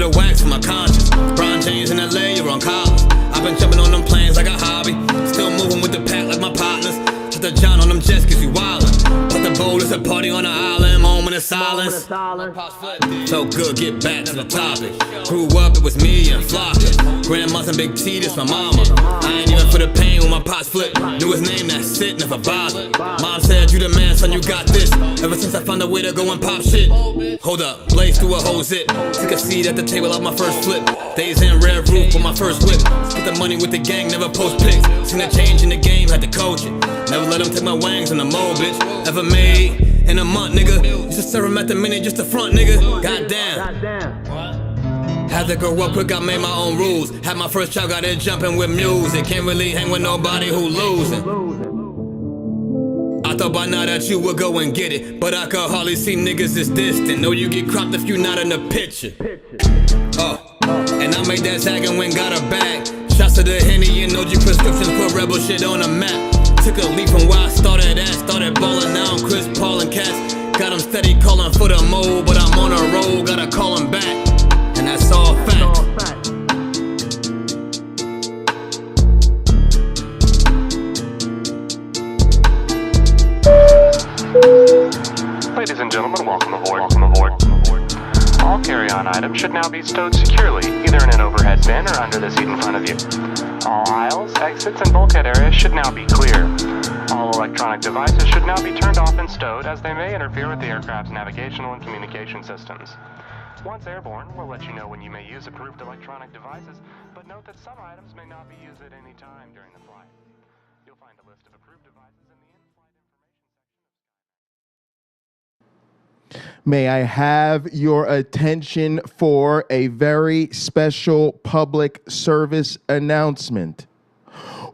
of wax for my conscience. Brian James in LA, you're on college. I've been jumping on them planes like a hobby. Still moving with the pack like my partners. Just a John on them jets cause you wildin'. But the bowl is a party on the island. Moment of silence. So good, get back to the topic. Grew up, it was me and Flocka. Grandma's and Big T, this my mama. I ain't even for the pain when my pots flipped. Knew his name, that's it, never bothered. Mom said, you the man, son, you got this. Ever since I found a way to go and pop shit. Hold up, blaze through a whole zip. Took a seat at the table of my first flip. Days in red roof with my first whip. Spent the money with the gang, never post pics. Seen a change in the game, had to coach it. Never let them take my wangs in the mold, bitch. Ever made in a month, nigga. Used to serve him at the minute, just the front, nigga. Goddamn. Had to grow up quick, I made my own rules. Had my first child, got it jumping with music. Can't really hang with nobody who losing. I thought by now that you would go and get it, but I could hardly see niggas this distant. Know you get cropped if you not in the picture. And I made that tag and went got a bag. Shots to the Henny and OG prescriptions, put rebel shit on the map. Took a leap from where I started at. Started ballin' now on Chris Paul and Cats. Got him steady calling for the mold, but I'm on a roll, gotta call him back. And that's all fact. Ladies and gentlemen, welcome aboard. All carry-on items should now be stowed securely, either in an overhead bin or under the seat in front of you. All aisles, exits, and bulkhead areas should now be clear. All electronic devices should now be turned off and stowed, as they may interfere with the aircraft's navigational and communication systems. Once airborne, we'll let you know when you may use approved electronic devices, but note that some items may not be used at any time during the flight. You'll find a list of approved devices in the in-flight information section. May I have your attention for a very special public service announcement?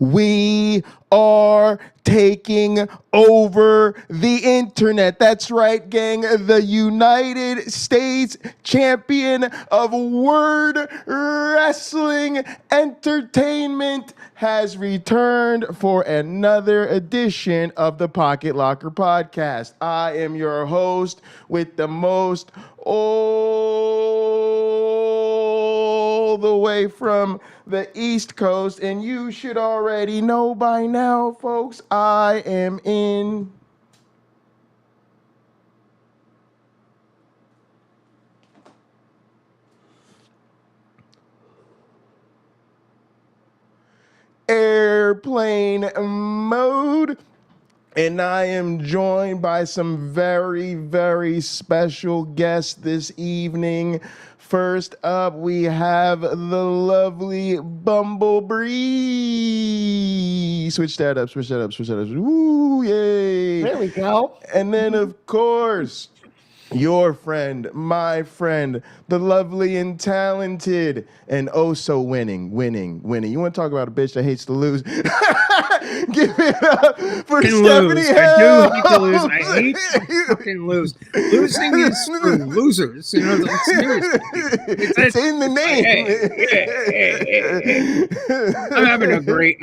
We are taking over the internet. That's right, gang. The United States champion of word wrestling entertainment has returned for another edition of the Pocket Locker Podcast. I am your host with the most, all the way from the East Coast, and you should already know by now, folks, I am in airplane mode, and I am joined by some very, very special guests this evening. First up, we have the lovely Bumblebee. Switch that up. Woo, yay. There we go. And then, of course, your friend, my friend, the lovely and talented and oh so winning. You want to talk about a bitch that hates to lose? Give it up for Stephanie Hill. I do hate to lose. I hate to fucking lose. Losing is for losers. You know, like, seriously. It's in the name.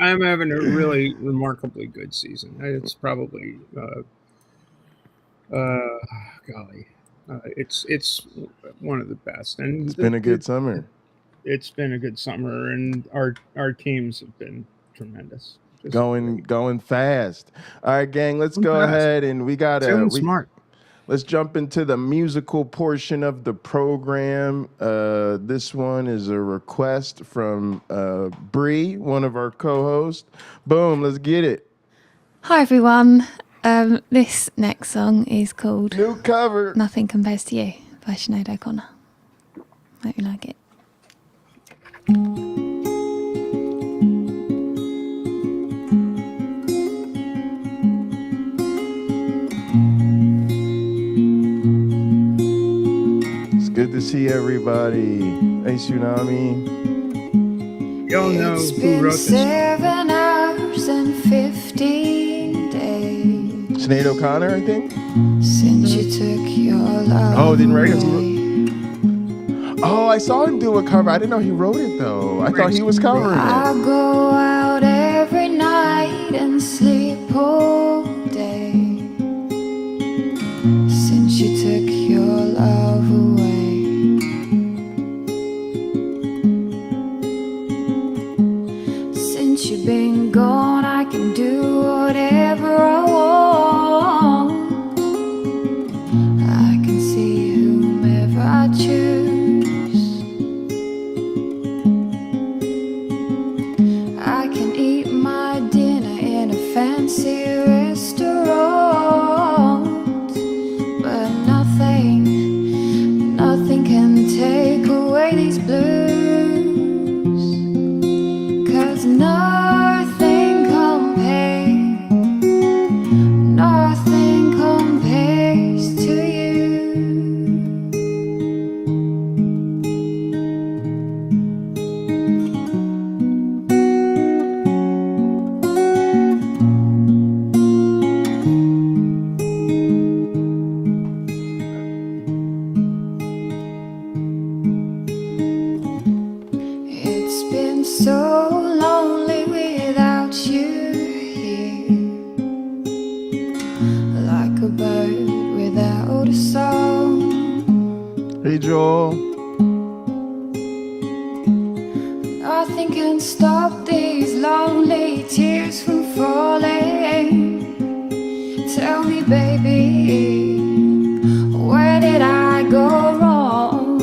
I'm having a really remarkably good season. It's probably, golly. It's one of the best, and it's been a good summer. It's been a good summer, and our teams have been tremendous. Just going fast. All right, gang, let's go ahead and we smart. Let's jump into the musical portion of the program. This one is a request from Bree, one of our co-hosts. Boom, let's get it. Hi everyone. This next song is called New Cover. Nothing Compares to You by Sinead O'Connor. Hope you like it. It's good to see everybody. Hey, Tsunami. Y'all know who wrote this? 7 hours and 15 days. Sinead O'Connor, I think. Since you took your love. Oh, didn't write it. Oh, I saw him do a cover. I didn't know he wrote it though. I thought he was covering it. I go out every night and sleep all day. Since you took your love away. you've been gone, I can do whatever I want. I can see whomever I choose. I can eat my dinner in a fancy restaurant, but nothing can take away these blues, 'cause nothing compares to you. It's been so lonely without you here, like a bird without a song. Hey, Joel. Nothing can stop these lonely tears from falling. Tell me, baby, where did I go wrong?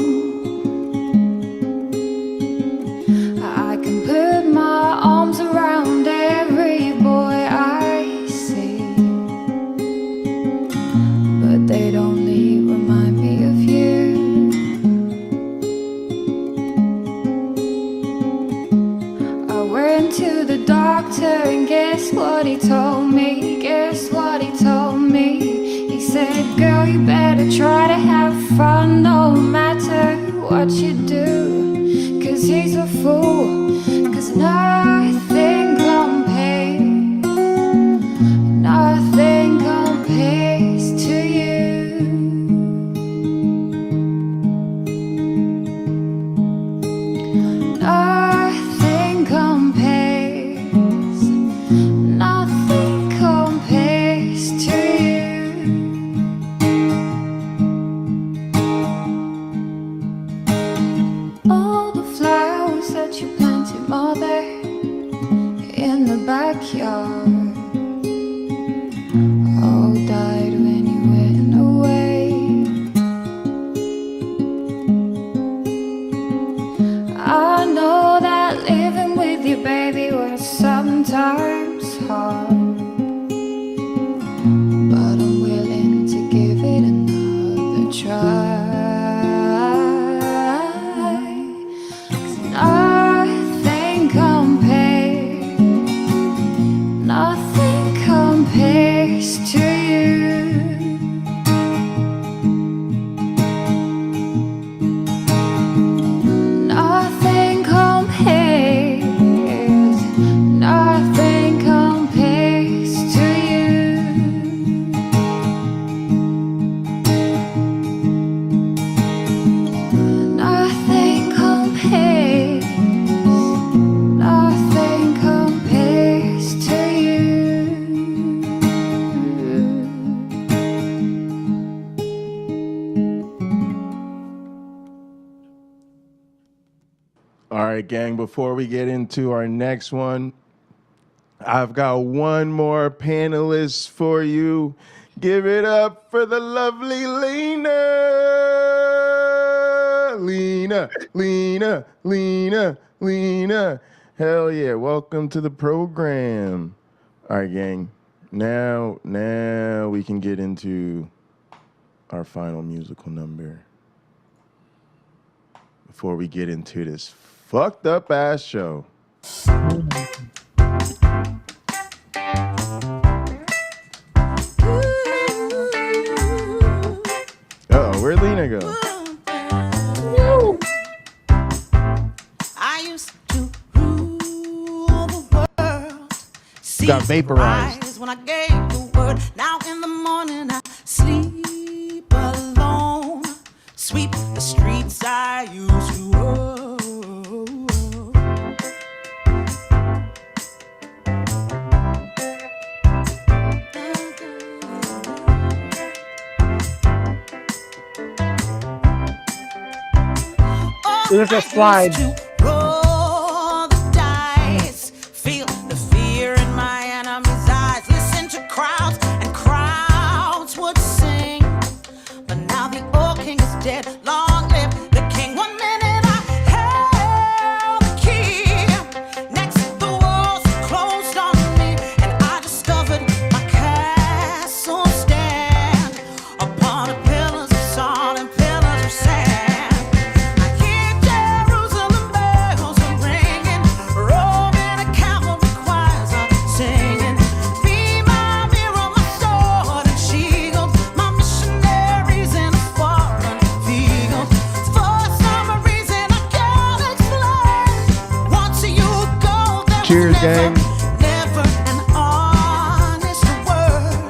I can put my arms around every boy I see, but they'd only remind me of you. I went to the doctor and guess what he told me? Guess what he told me? He said, girl, you better try to have fun no matter what you do, 'cause he's a fool, 'cause nothing compares to you. Nothing compares to you. All the flowers that you planted, mother, in the backyard, all died when you went away. I know that living with you, baby, was sometimes hard, but I'm willing to give it another try. 'Cause nothing compares to you. Nothing compares to you. Nothing compares to you. All right, gang, before we get into our next one, I've got one more panelist for you. Give it up for the lovely Lena. Hell yeah, welcome to the program. All right, gang, now we can get into our final musical number before we get into this fucked up ass show. Uh-oh, where'd Lena go? I used to rule the world. Got vaporized. When I gave the word. Now in the morning I sleep alone. Sweep the streets I used to own. There's a slide. Roll the dice, feel the gang? Never an honest word,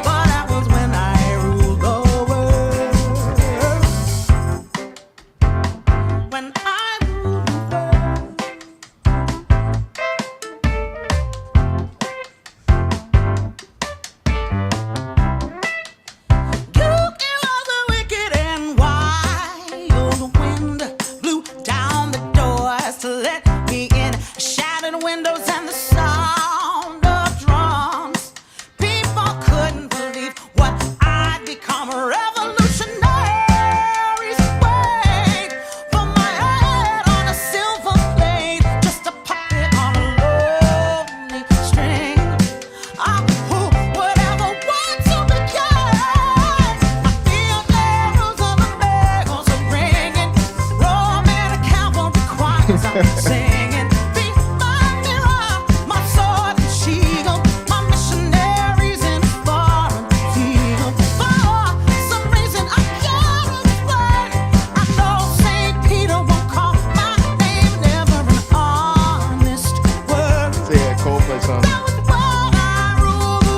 but that was when I ruled the world. When I ruled the world. It was a wicked and wild wind blew down the doors to let me in. Shattered windows and the sound of drums. People couldn't believe what I'd become. Revolutionaries wait for my head on a silver plate, just a puppet on a lonely string. Who would ever want to begin? I feel bells of the bells are ringing. Roman cavalry choirs are singing. Be my mirror, my sword and shield, my missionaries in a foreign field. For some reason I can't explain, I know St. Peter won't call my name. Never an honest word. Say that Coldplay song. That was when I ruled the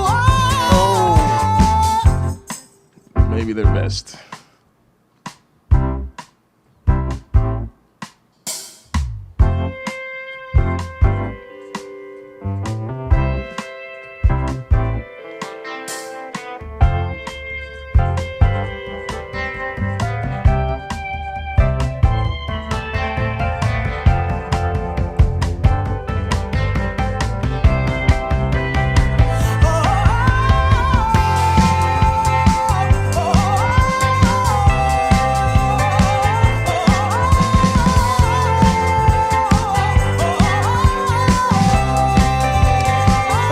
world. Maybe their best.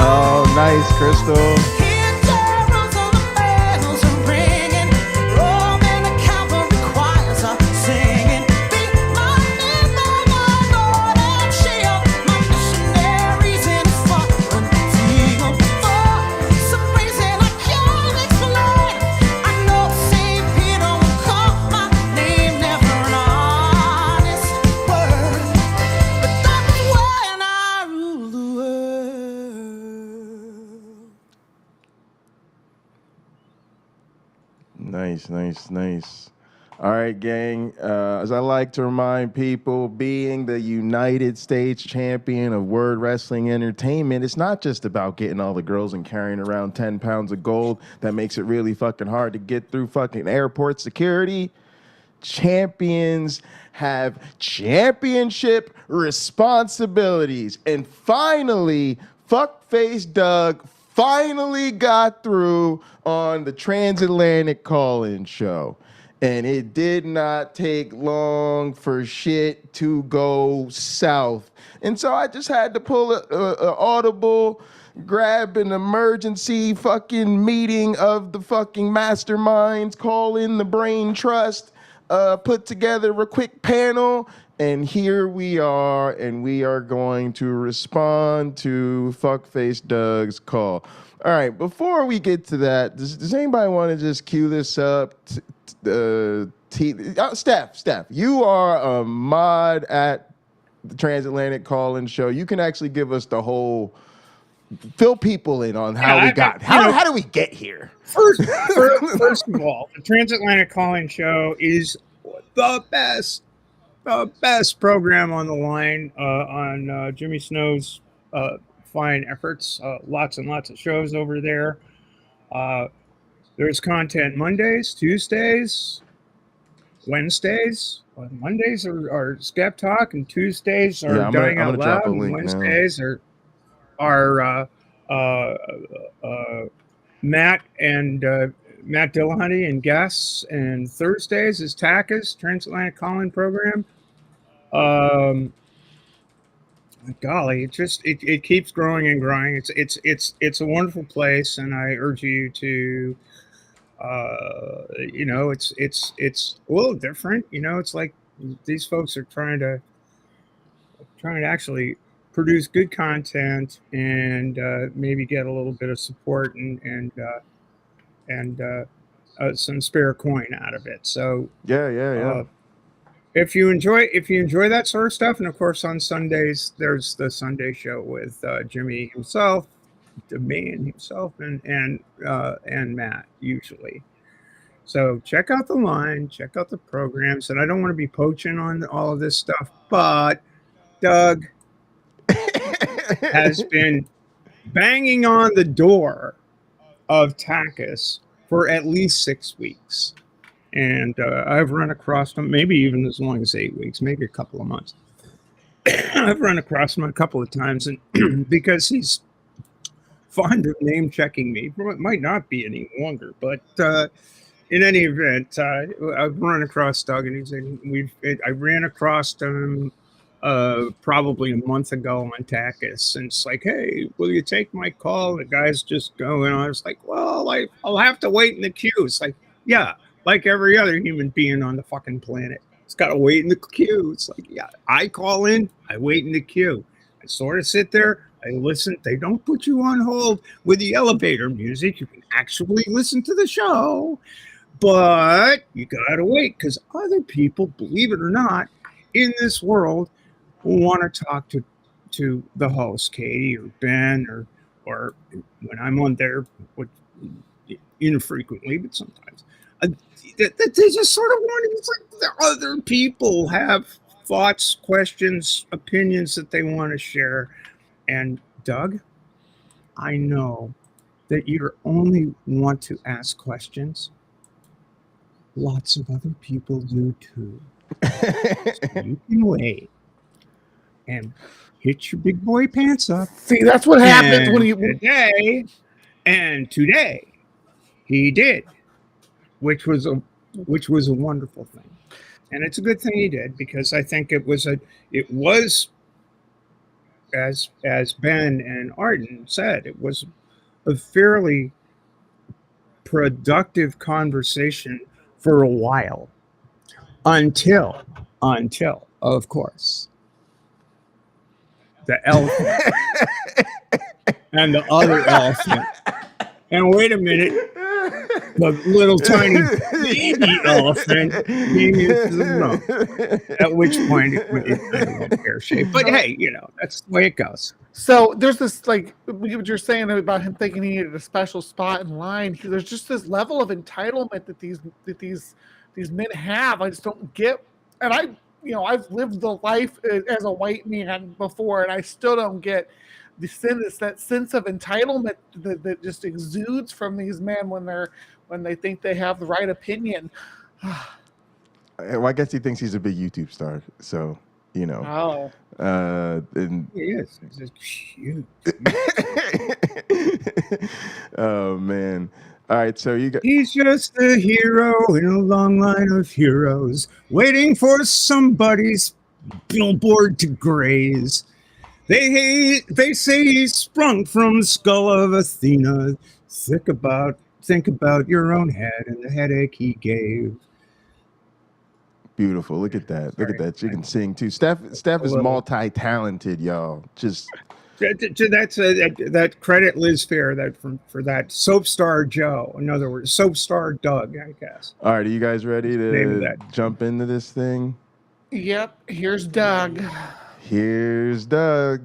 Oh, nice, Crystal. Here Jerusalem bells are ringing, Roman cavalry choirs are singing. Be my mirror, my Lord and shield, my missionaries in a foreign field. For some reason I can't explain, I know St. Peter will call my name. Never an honest word, but that's when I rule the world. Nice, nice, nice. All right, gang. As I like to remind people, being the United States champion of word wrestling entertainment, it's not just about getting all the girls and carrying around 10 pounds of gold that makes it really fucking hard to get through fucking airport security. Champions have championship responsibilities. And finally, Fuckface Doug finally got through on the transatlantic call-in show. And it did not take long for shit to go south. And so I just had to pull a audible, grab an emergency fucking meeting of the fucking masterminds, call in the brain trust, put together a quick panel, and here we are, and we are going to respond to Fuckface Doug's call. All right, before we get to that, does anybody want to just cue this up? Steph, you are a mod at the Transatlantic Call-In Show. You can actually give us the whole, fill people in on how we got, how do we get here? First of all, the Transatlantic Call-In Show is the best program on the line on Jimmy Snow's fine efforts. Lots and lots of shows over there. There's content Mondays, Tuesdays, Wednesdays. Mondays are Skep Talk, and Tuesdays are Dying Out Loud, and Wednesdays are Matt and Matt Dillahunty and guests, and Thursdays is TACA's Transatlantic Call-In program. Golly, it keeps growing and growing. It's a wonderful place, and I urge you to, it's a little different. It's like these folks are trying to actually produce good content and maybe get a little bit of support and some spare coin out of it. So Yeah. if you enjoy that sort of stuff, and of course on Sundays there's the Sunday show with Jimmy himself, the man himself, and Matt usually. So check out the line, check out the programs, and I don't want to be poaching on all of this stuff, but Doug has been banging on the door of Takis for at least 6 weeks. And I've run across him, maybe even as long as 8 weeks, maybe a couple of months. I've run across him a couple of times, and because he's fond of name checking me, it might not be any longer, but in any event, I've run across Doug, and I ran across him probably a month ago on Takis, and it's like, hey, will you take my call? The guy's just going on. I was like, well, I'll have to wait in the queue. It's like, yeah, like every other human being on the fucking planet. It's got to wait in the queue. It's like, yeah, I call in, I wait in the queue. I sort of sit there, I listen. They don't put you on hold with the elevator music. You can actually listen to the show, but you got to wait because other people, believe it or not, in this world want to talk to the host, Katie or Ben, or when I'm on there, which infrequently, but sometimes. They just sort of want, it's like the other people have thoughts, questions, opinions that they want to share. And Doug, I know that you only want to ask questions. Lots of other people do too. So you can wait and hit your big boy pants up. See, that's what happens when you today he did. Which was a wonderful thing, and it's a good thing he did because I think it was as Ben and Arden said, it was a fairly productive conversation for a while until of course the elephant and the other elephant, and wait a minute. The little tiny baby elephant came into the room. At which point it went pear-shaped. But hey, that's the way it goes. So there's this, like what you're saying about him thinking he needed a special spot in line. There's just this level of entitlement that these men have. I just don't get. And I've lived the life as a white man before, and I still don't get that sense of entitlement that just exudes from these men when they think they have the right opinion. Well, I guess he thinks he's a big YouTube star, so Oh. And he is. He's cute. Oh man. All right, so he's just a hero in a long line of heroes, waiting for somebody's billboard to graze. They say he sprung from the skull of Athena. Think about your own head and the headache he gave. Beautiful. Look at that. Look at that. She can sing too. Steph is multi-talented, y'all. Just that credit Liz Fair for that soap star Joe. In other words, soap star Doug, I guess. All right, are you guys ready to jump into this thing? Yep. Here's Doug. Here's Doug.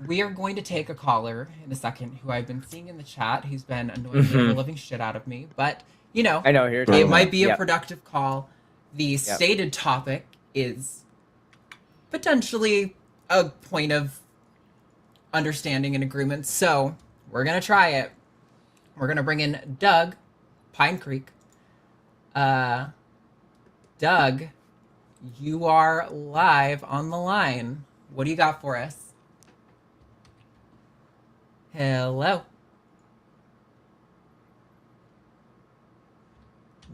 We are going to take a caller in a second who I've been seeing in the chat who's been annoying the living shit out of me. But, I know it might be a productive call. The stated topic is potentially a point of understanding and agreement. So we're going to try it. We're going to bring in Doug, Pine Creek. Doug, you are live on the line. What do you got for us? Hello.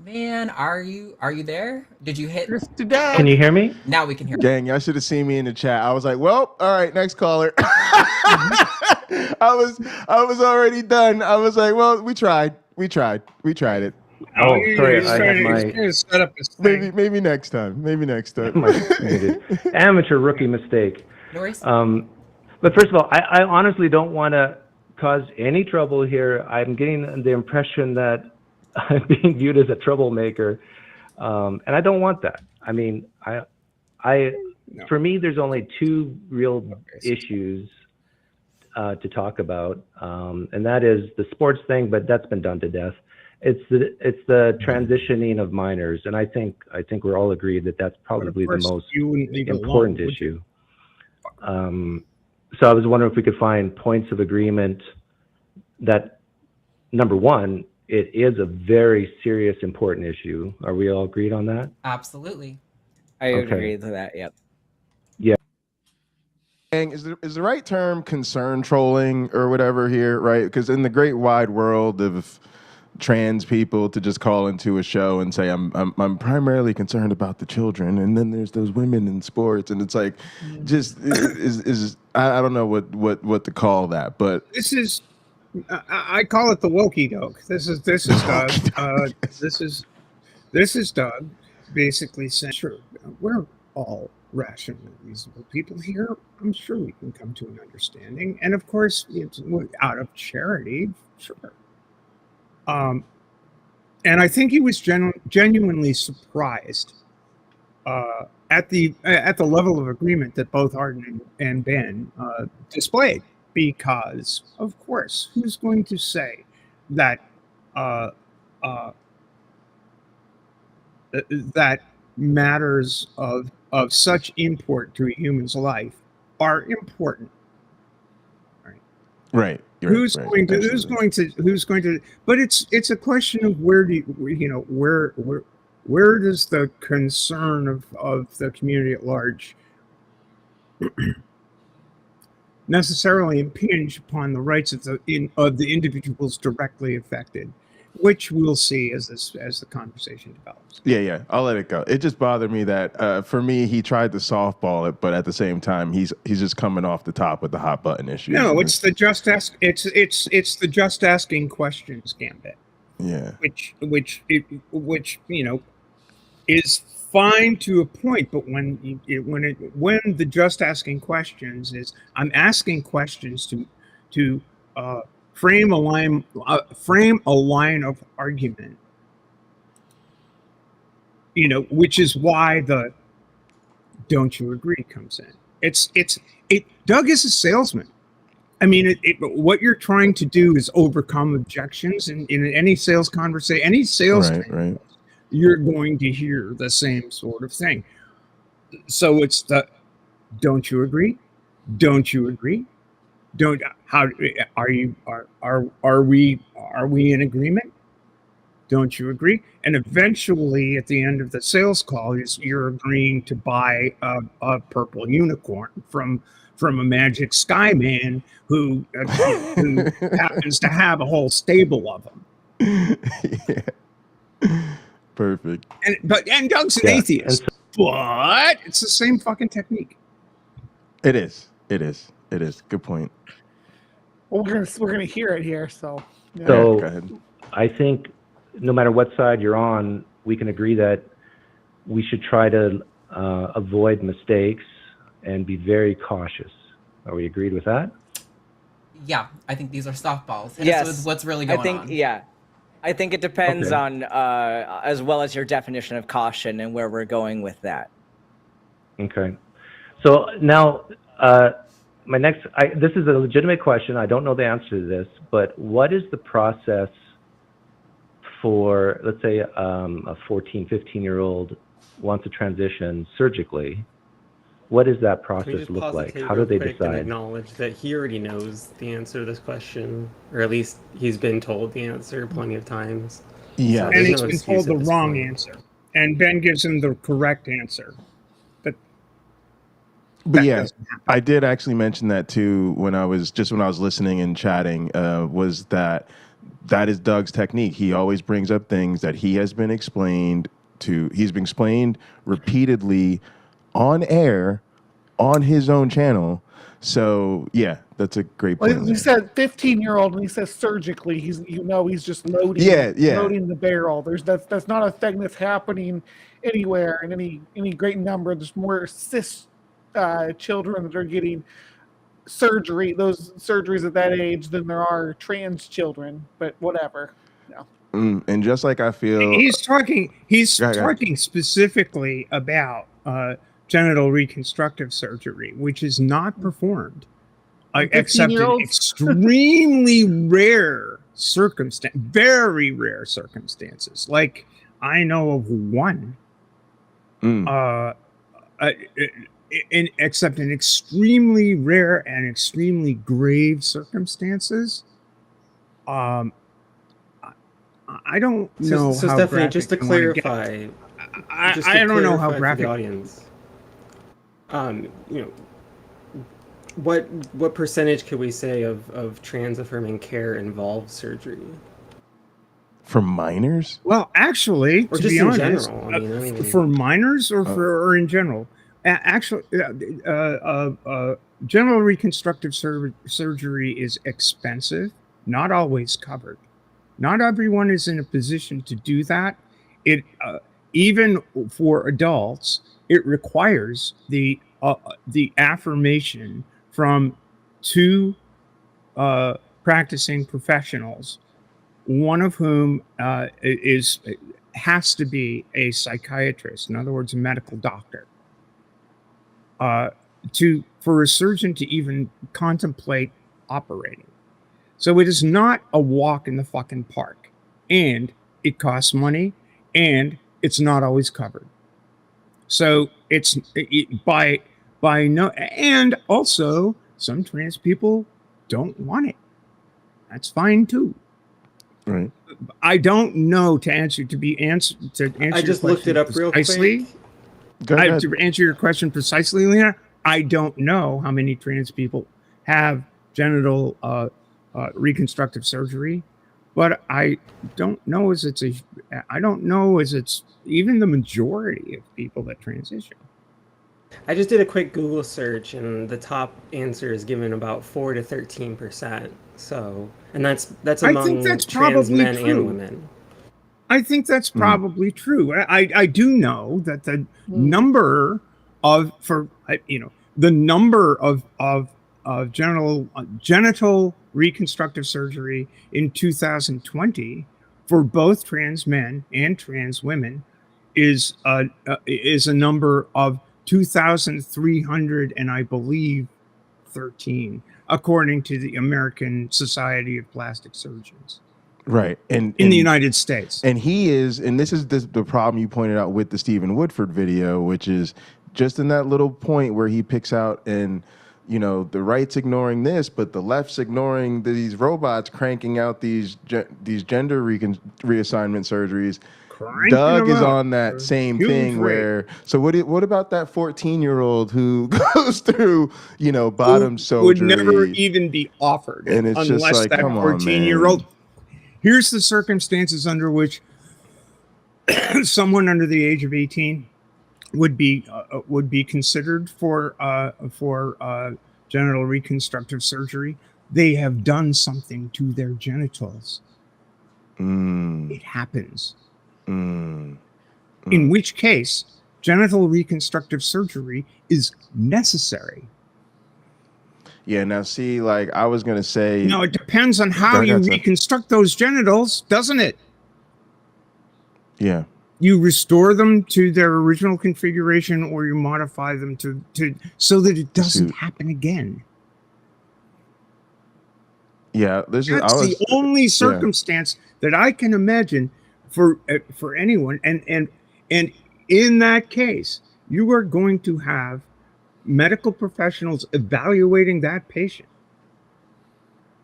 Man, are you there? Did you hit? Can you hear me? Now we can hear. Gang, y'all should have seen me in the chat. I was like, well, all right, next caller. I was already done. I was like, well, we tried it. Oh, sorry, I had my set up this thing. Maybe next time. Amateur rookie mistake. No worries. But first of all, I honestly don't want to cause any trouble here. I'm getting the impression that I'm being viewed as a troublemaker. And I don't want that. I mean, for me, there's only two real issues to talk about, and that is the sports thing, but that's been done to death. It's the transitioning of minors, and I think we're all agreed that that's probably the most important issue. So I was wondering if we could find points of agreement that, number one, it is a very serious, important issue. Are we all agreed on that? Absolutely. I agree to that. Yep. Yeah. Is the right term concern trolling or whatever here, right? Because in the great wide world of trans people, to just call into a show and say I'm primarily concerned about the children, and then there's those women in sports, and it's like, just is I don't know what to call that, but this is I call it the wokey doke. This is Doug. This is Doug basically saying, sure, we're all rational, reasonable people here. I'm sure we can come to an understanding, and of course, it's out of charity, sure. And I think he was genuinely surprised at the level of agreement that both Arden and Ben displayed, because of course, who's going to say that that matters of such import to a human's life are important? Right. Who's going to? But it's a question of where does the concern of the community at large necessarily impinge upon the rights of the individuals directly affected, which we'll see as the conversation develops. Yeah, I'll let it go. It just bothered me that for me, he tried to softball it, but at the same time, he's just coming off the top with the hot button issue. No, it's the just ask. It's the just asking questions gambit. Yeah. Which is fine to a point, but when the just asking questions is, I'm asking questions to frame a line of argument, which is why the don't you agree comes in. Doug is a salesman. I mean, what you're trying to do is overcome objections in any sales conversation, any sales right. You're going to hear the same sort of thing. So it's the don't you agree? Don't you agree? Are we in agreement? Don't you agree? And eventually, at the end of the sales call, you're agreeing to buy a purple unicorn from a magic sky man who happens to have a whole stable of them. Yeah. Perfect. And Doug's an atheist, but it's the same fucking technique. It is. Good point. Well, we're gonna hear it here, so. Yeah. So go ahead. I think no matter what side you're on, we can agree that we should try to avoid mistakes and be very cautious. Are we agreed with that? Yeah, I think these are softballs. Hit us with what's really going on. Yeah. I think it depends on, as well as your definition of caution and where we're going with that. Okay. So now, this is a legitimate question. I don't know the answer to this, but what is the process for, let's say, a 14, 15-year-old wants to transition surgically? What does that process look like? How do they decide? Acknowledge that he already knows the answer to this question, or at least he's been told the answer plenty of times. Yeah, so and he's been told the wrong answer, and Ben gives him the correct answer. But yeah, I did actually mention that too when I was listening and chatting. Was that is Doug's technique? He always brings up things that he's been explained repeatedly on air on his own channel. So yeah, that's a great point. Well, he said 15-year-old, and he says surgically. He's just loading loading the barrel. That's not a thing that's happening anywhere in any great number. There's more cis children that are getting those surgeries at that age than there are trans children, but whatever. No. And just like I feel, he's talking specifically about genital reconstructive surgery, which is not performed except in extremely rare very rare circumstances. Like I know of one, except in extremely rare and extremely grave circumstances. I don't know. So how Stephanie, just to clarify, I don't know how graphic. For the audience. What percentage could we say of trans affirming care involves surgery? For minors? Well, actually, or to just be in honest, general. For minors or in general, actually, general reconstructive surgery is expensive, not always covered. Not everyone is in a position to do that. It even for adults, it requires the affirmation from two practicing professionals, one of whom has to be a psychiatrist, in other words, a medical doctor, for a surgeon to even contemplate operating. So it is not a walk in the fucking park, and it costs money, and it's not always covered. So and also some trans people don't want it. That's fine too. Right. I don't know to answer I just looked it up real quick. To answer your question precisely, Lena, I don't know how many trans people have genital reconstructive surgery, but I don't know as it's even the majority of people that transition. I just did a quick Google search, and the top answer is given about 4 to 13%. So, and that's among trans men and women. I think that's probably true. I do know that the number of genital reconstructive surgery in 2020 for both trans men and trans women is a number of 2,300 and I believe 13, according to the American Society of Plastic Surgeons. Right. And in the United States. And this is the problem you pointed out with the Stephen Woodford video, which is just in that little point where he picks out and, the right's ignoring this, but the left's ignoring these robots cranking out these gender reassignment surgeries. Doug is on that same thing where, so what about that 14-year-old who goes through, bottom surgery? Would never even be offered. And it's unless just like, that come on, 14-year-old. Here's the circumstances under which someone under the age of 18 would be considered for genital reconstructive surgery. They have done something to their genitals. It happens. In which case, genital reconstructive surgery is necessary. Yeah, now see, like I was going to say... No, it depends on how you reconstruct those genitals, doesn't it? Yeah. You restore them to their original configuration, or you modify them to so that it doesn't happen again. Yeah, that's the only circumstance that I can imagine for anyone, and in that case, you are going to have medical professionals evaluating that patient,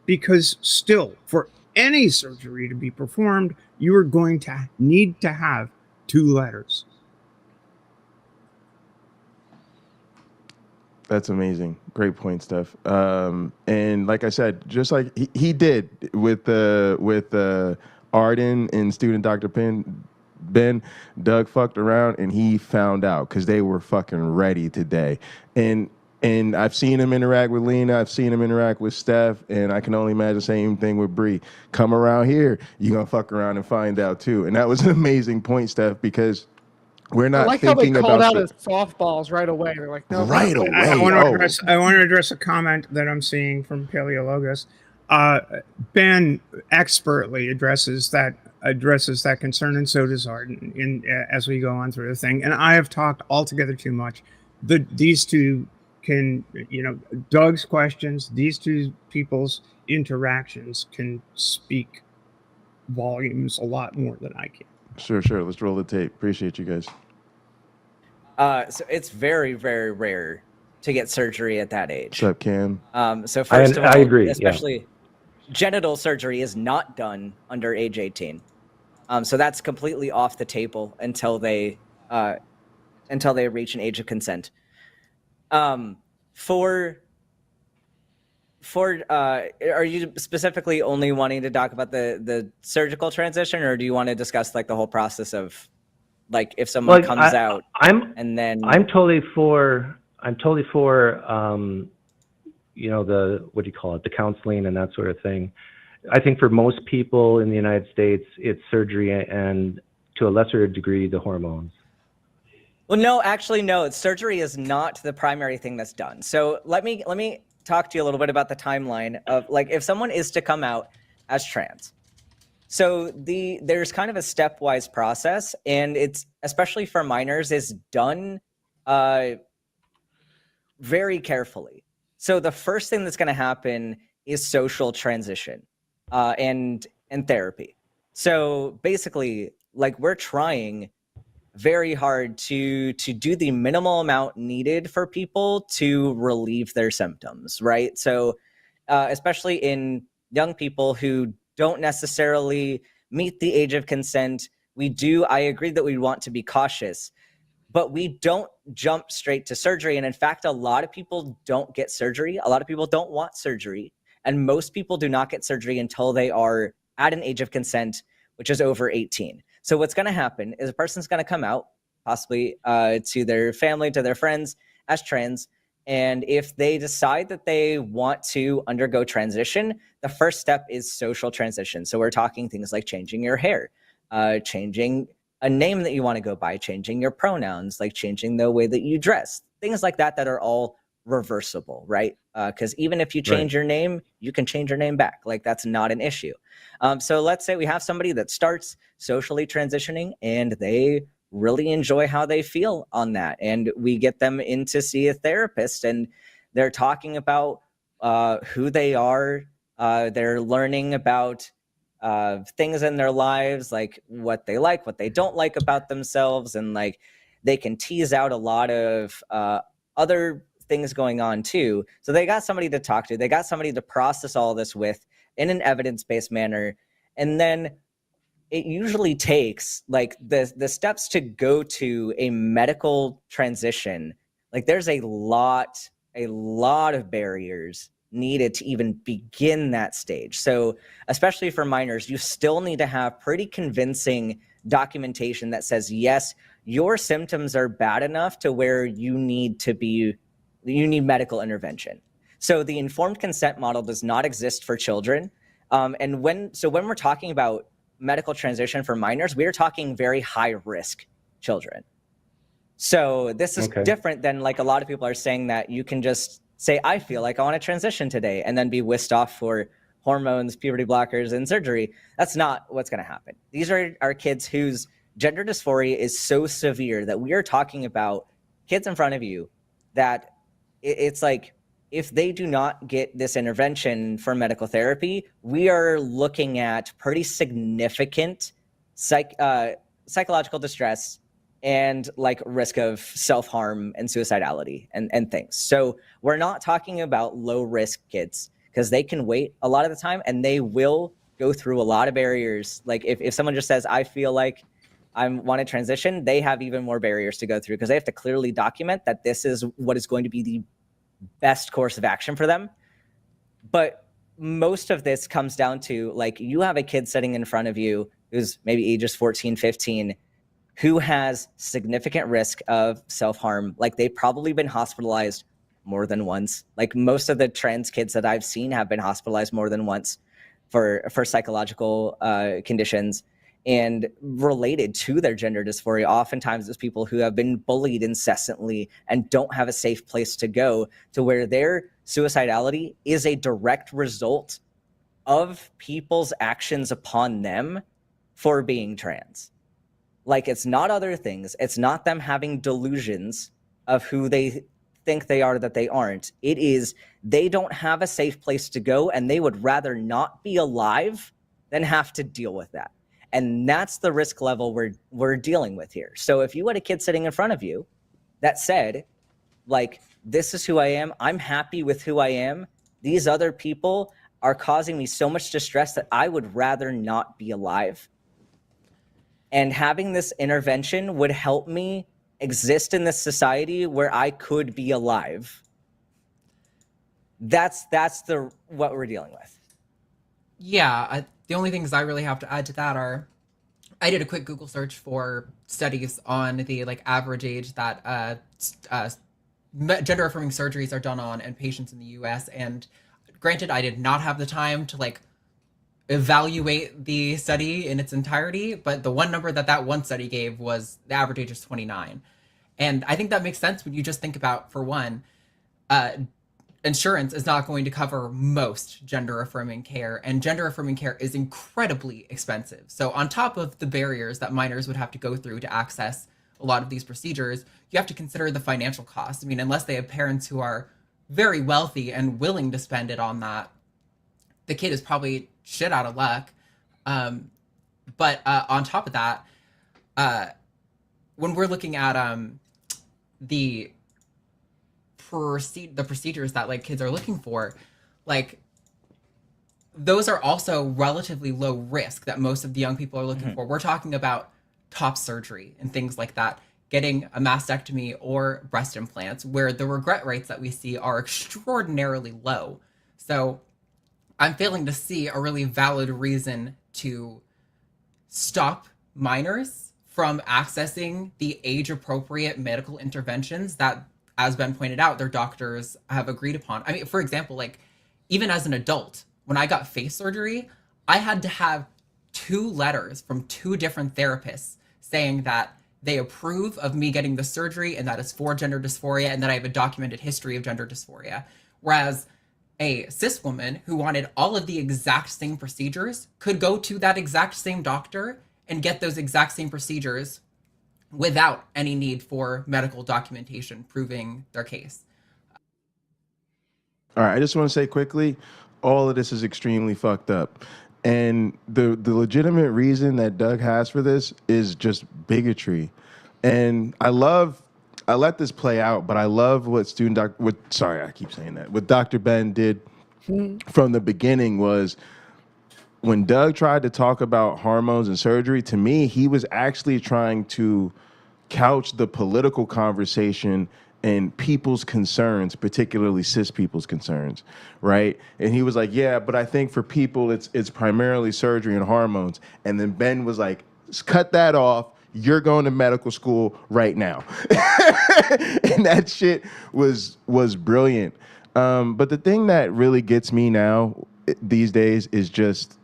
because still, for any surgery to be performed, you are going to need to have 2 letters. That's amazing. Great point, Steph. And like I said, just like he did with Arden and student Dr. Ben, Doug fucked around and he found out because they were fucking ready today. And I've seen him interact with Lena. I've seen him interact with Steph. And I can only imagine the same thing with Bree. Come around here, you're going to fuck around and find out too. And that was an amazing point, Steph, because we're not thinking about... I like how they called out his softballs right away. They're like, no. Right away. I want to address a comment that I'm seeing from Paleologos. Ben expertly addresses that addresses that concern, and so does Arden as we go on through the thing. And I have talked altogether too much. These two can, Doug's questions, these two people's interactions can speak volumes a lot more than I can. Sure. Let's roll the tape. Appreciate you guys. So it's very, very rare to get surgery at that age. What's up, Cam? So first of all, I agree, especially genital surgery is not done under age 18. So that's completely off the table until they reach an age of consent. Are you specifically only wanting to talk about the surgical transition, or do you want to discuss like the whole process of like if someone comes out and then I'm totally for the what do you call it, the counseling and that sort of thing. I think for most people in the United States, it's surgery and to a lesser degree the hormones. Well, no. Surgery is not the primary thing that's done. So let me talk to you a little bit about the timeline of like if someone is to come out as trans. So there's kind of a stepwise process, and it's especially for minors is done very carefully. So the first thing that's going to happen is social transition and therapy. So basically, like we're trying very hard to do the minimal amount needed for people to relieve their symptoms, right? So especially in young people who don't necessarily meet the age of consent, I agree that we want to be cautious, but we don't jump straight to surgery. And in fact, a lot of people don't get surgery. A lot of people don't want surgery. And most people do not get surgery until they are at an age of consent, which is over 18. So what's going to happen is a person's going to come out, possibly to their family, to their friends, as trans. And if they decide that they want to undergo transition, the first step is social transition. So we're talking things like changing your hair, changing a name that you want to go by, changing your pronouns, like changing the way that you dress, things like that are all reversible, right? Because even if you change your name, you can change your name back. Like that's not an issue. So let's say we have somebody that starts socially transitioning and they really enjoy how they feel on that. And we get them in to see a therapist and they're talking about who they are. They're learning about things in their lives, like what they don't like about themselves. And like they can tease out a lot of other things going on too. So they got somebody to talk to. They got somebody to process all this with in an evidence-based manner. And then it usually takes like the steps to go to a medical transition. Like there's a lot of barriers needed to even begin that stage. So especially for minors, you still need to have pretty convincing documentation that says, yes, your symptoms are bad enough to where you need medical intervention. So the informed consent model does not exist for children. And when we're talking about medical transition for minors, we are talking very high risk children. So this is different than like a lot of people are saying that you can just say, I feel like I want to transition today and then be whisked off for hormones, puberty blockers, and surgery. That's not what's going to happen. These are kids whose gender dysphoria is so severe that we are talking about kids in front of you that it's like, if they do not get this intervention for medical therapy, we are looking at pretty significant psychological distress and like risk of self-harm and suicidality and things. So we're not talking about low risk kids because they can wait a lot of the time and they will go through a lot of barriers. Like if someone just says, I feel like I want to transition, they have even more barriers to go through because they have to clearly document that this is what is going to be the best course of action for them. But most of this comes down to like you have a kid sitting in front of you who's maybe ages 14, 15, who has significant risk of self-harm. Like they've probably been hospitalized more than once. Like most of the trans kids that I've seen have been hospitalized more than once for psychological conditions and related to their gender dysphoria. Oftentimes it's people who have been bullied incessantly and don't have a safe place to go, to where their suicidality is a direct result of people's actions upon them for being trans. Like, it's not other things. It's not them having delusions of who they think they are that they aren't. It is they don't have a safe place to go, and they would rather not be alive than have to deal with that. And that's the risk level we're dealing with here. So if you had a kid sitting in front of you that said, like, this is who I am, I'm happy with who I am, these other people are causing me so much distress that I would rather not be alive. And having this intervention would help me exist in this society where I could be alive. That's what we're dealing with. Yeah, the only things I really have to add to that are, I did a quick Google search for studies on the like average age that gender affirming surgeries are done on in patients in the U.S. And granted, I did not have the time to like evaluate the study in its entirety, but the one number that one study gave was the average age is 29. And I think that makes sense when you just think about, for one, insurance is not going to cover most gender affirming care, and gender affirming care is incredibly expensive. So on top of the barriers that minors would have to go through to access a lot of these procedures, you have to consider the financial cost. I mean, unless they have parents who are very wealthy and willing to spend it on that, the kid is probably shit out of luck. But on top of that, when we're looking at the procedures that like kids are looking for, like those are also relatively low risk that most of the young people are looking for. We're talking about top surgery and things like that, getting a mastectomy or breast implants, where the regret rates that we see are extraordinarily low. So I'm failing to see a really valid reason to stop minors from accessing the age-appropriate medical interventions that, as Ben pointed out, their doctors have agreed upon. I mean, for example, like even as an adult, when I got face surgery, I had to have 2 letters from 2 different therapists saying that they approve of me getting the surgery and that it's for gender dysphoria and that I have a documented history of gender dysphoria. Whereas a cis woman who wanted all of the exact same procedures could go to that exact same doctor and get those exact same procedures without any need for medical documentation proving their case. All right, I just want to say quickly, all of this is extremely fucked up. And the legitimate reason that Doug has for this is just bigotry. And I let this play out, but I love what what Dr. Ben did from the beginning was, when Doug tried to talk about hormones and surgery, to me, he was actually trying to couch the political conversation and people's concerns, particularly cis people's concerns, right? And he was like, yeah, but I think for people, it's primarily surgery and hormones. And then Ben was like, cut that off. You're going to medical school right now. And that shit was brilliant. But the thing that really gets me now these days is just,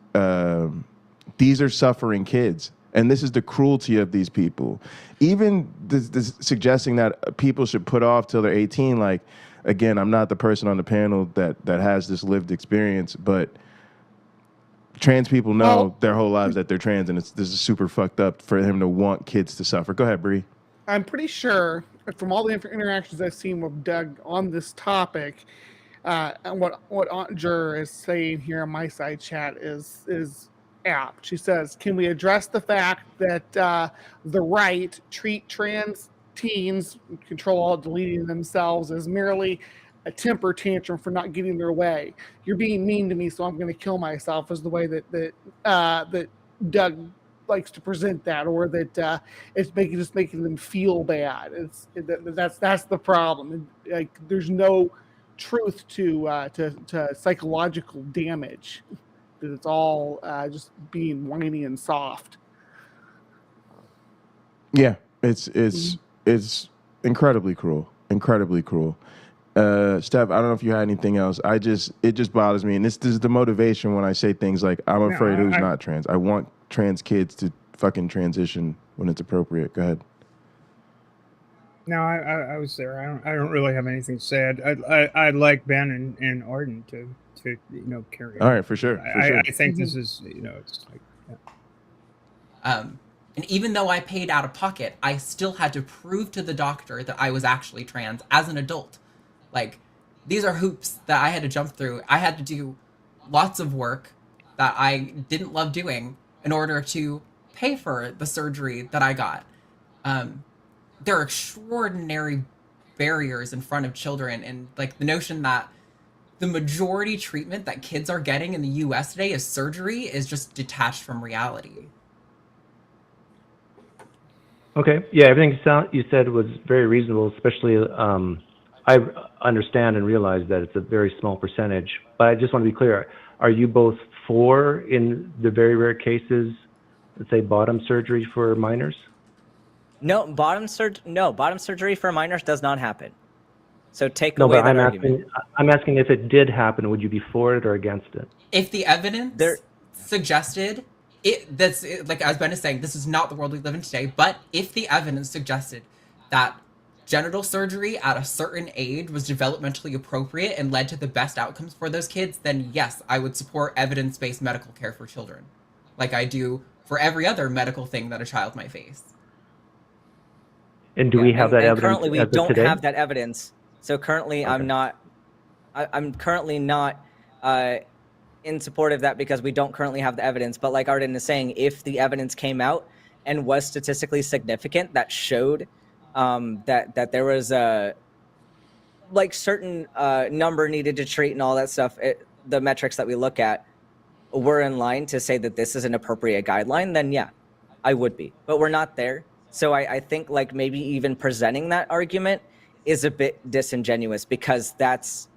these are suffering kids. And this is the cruelty of these people. Even this suggesting that people should put off till they're 18, like, again, I'm not the person on the panel that has this lived experience, but trans people know their whole lives that they're trans, and this is super fucked up for him to want kids to suffer. Go ahead, Bree. I'm pretty sure from all the interactions I've seen with Doug on this topic, and what Aunt Jur is saying here on my side chat is apt. She says, can we address the fact that the right treat trans teens, control all deleting themselves, as merely a temper tantrum for not getting their way? You're being mean to me, so I'm going to kill myself, is the way that Doug likes to present that, or that it's making them feel bad. That's the problem. Like, there's no truth to psychological damage. That it's all just being whiny and soft. Yeah, it's incredibly cruel, incredibly cruel. Steph, I don't know if you had anything else. It just bothers me, and this is the motivation when I say things like, I'm afraid who's not trans. I want trans kids to fucking transition when it's appropriate. Go ahead. No, I was there. I don't really have anything to say. I'd like Ben and Arden to carry on. All right, for sure. I think this is it's like, And even though I paid out of pocket, I still had to prove to the doctor that I was actually trans as an adult. Like, these are hoops that I had to jump through. I had to do lots of work that I didn't love doing in order to pay for the surgery that I got. There are extraordinary barriers in front of children, and like the notion that the majority treatment that kids are getting in the US today is surgery is just detached from reality. Okay. Yeah, everything you said was very reasonable, especially I understand and realize that it's a very small percentage, but I just want to be clear. Are you both for, in the very rare cases, let's say bottom surgery for minors? No, bottom surgery for minors does not happen. So take away that argument. I'm asking if it did happen, would you be for it or against it? If the evidence suggested that's like as Ben is saying, this is not the world we live in today, but if the evidence suggested that genital surgery at a certain age was developmentally appropriate and led to the best outcomes for those kids, then yes, I would support evidence-based medical care for children, like I do for every other medical thing that a child might face. And do we have that evidence? Currently, we don't have that evidence. So currently, okay. I'm currently not in support of that because we don't currently have the evidence. But like Arden is saying, if the evidence came out and was statistically significant that showed that there was a like certain number needed to treat and all that stuff, the metrics that we look at were in line to say that this is an appropriate guideline, then yeah, I would be. But we're not there. So I think like maybe even presenting that argument is a bit disingenuous because that's,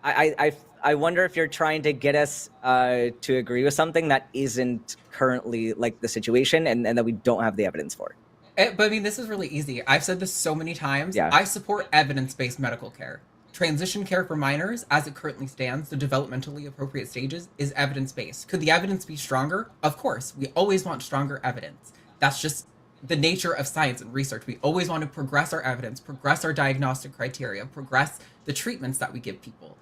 I wonder if you're trying to get us to agree with something that isn't currently like the situation and that we don't have the evidence for. But I mean, this is really easy. I've said this so many times. Yeah. I support evidence-based medical care. Transition care for minors, as it currently stands, the developmentally appropriate stages, is evidence-based. Could the evidence be stronger? Of course. We always want stronger evidence. That's just the nature of science and research. We always want to progress our evidence, progress our diagnostic criteria, progress the treatments that we give people.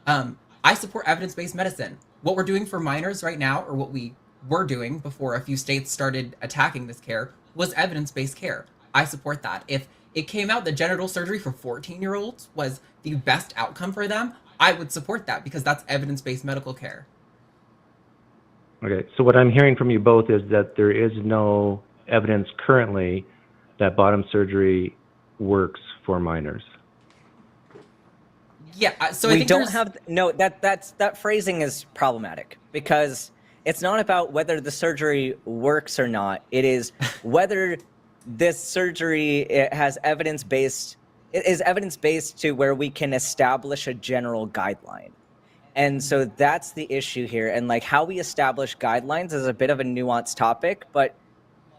I support evidence-based medicine. What we're doing for minors right now, or what we were doing before a few states started attacking this care, was evidence-based care. I support that. If it came out that genital surgery for 14-year-olds was the best outcome for them, I would support that because that's evidence-based medical care. Okay, so what I'm hearing from you both is that there is no evidence currently that bottom surgery works for minors. Yeah, so we don't have that phrasing is problematic because it's not about whether the surgery works or not. It is whether this surgery has evidence-based. It is evidence-based to where we can establish a general guideline. And so that's the issue here. And like how we establish guidelines is a bit of a nuanced topic, but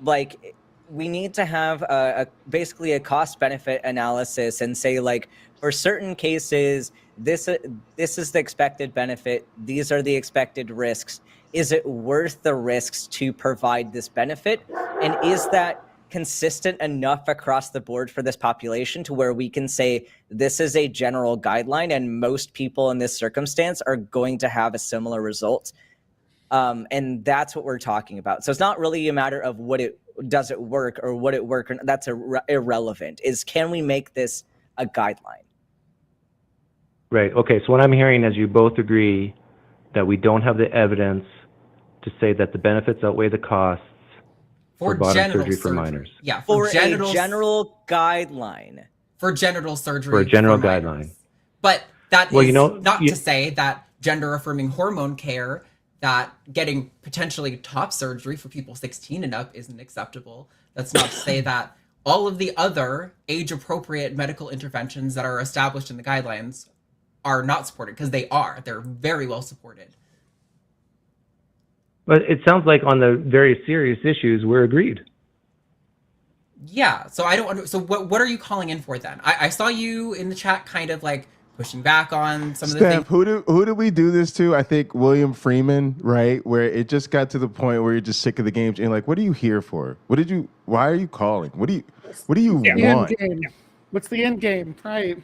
like we need to have basically a cost-benefit analysis and say like for certain cases, this is the expected benefit. These are the expected risks. Is it worth the risks to provide this benefit? And is that consistent enough across the board for this population to where we can say this is a general guideline and most people in this circumstance are going to have a similar result? And that's what we're talking about. So it's not really a matter of does it work or would it work? Or that's irrelevant. Is can we make this a guideline? Right. Okay. So what I'm hearing is you both agree that we don't have the evidence to say that the benefits outweigh the costs for bottom surgery for minors. Yeah, for a general guideline. For genital surgery. For a general guideline. But that is not to say that gender-affirming hormone care, that getting potentially top surgery for people 16 and up isn't acceptable. That's not to say that all of the other age-appropriate medical interventions that are established in the guidelines are not supported, because they are. They're very well supported. But it sounds like on the very serious issues, we're agreed. Yeah, so I don't. So what are you calling in for then? I saw you in the chat, kind of like pushing back on some of the things. Who did we do this to? I think William Freeman, right? Where it just got to the point where you're just sick of the games and like, what are you here for? Why are you calling? What do you want? What's the end game? Right.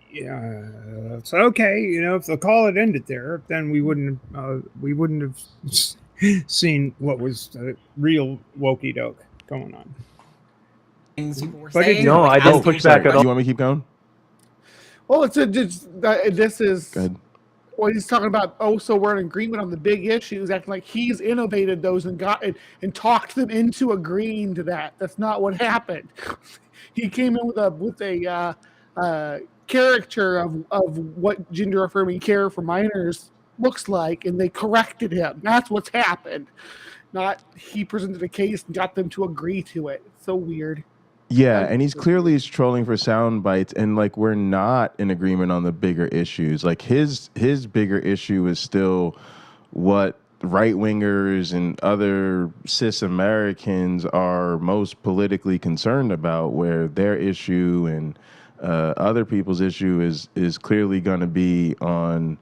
Yeah, it's okay. If the call had ended there, then we wouldn't have seen what was the real wokey doke going on. Things people were But saying. No, like I didn't asking push back at all. You want me to keep going? Well, this is Go ahead. what he's talking about. Oh, so we're in agreement on the big issues, acting like he's innovated those and talked them into agreeing to that. That's not what happened. He came in with a caricature of what gender affirming care for minors looks like, and they corrected him. That's what's happened. Not he presented a case and got them to agree to it. It's so weird. Yeah, and he's clearly trolling for sound bites, and like we're not in agreement on the bigger issues. Like his bigger issue is still what right wingers and other cis Americans are most politically concerned about, where their issue and other people's issue is clearly going to be on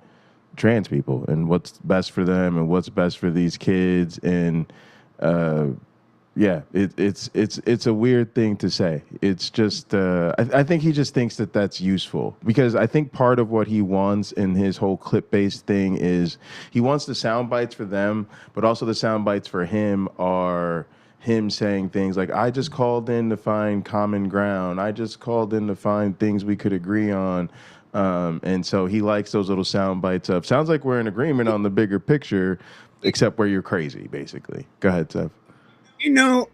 trans people and what's best for them and what's best for these kids. And yeah, it's a weird thing to say. It's just I think he just thinks that that's useful, because I think part of what he wants in his whole clip-based thing is he wants the sound bites for them, but also the sound bites for him are him saying things like, I just called in to find common ground. I just called in to find things we could agree on. And so he likes those little sound bites of, sounds like we're in agreement on the bigger picture, except where you're crazy, basically. Go ahead, Seth.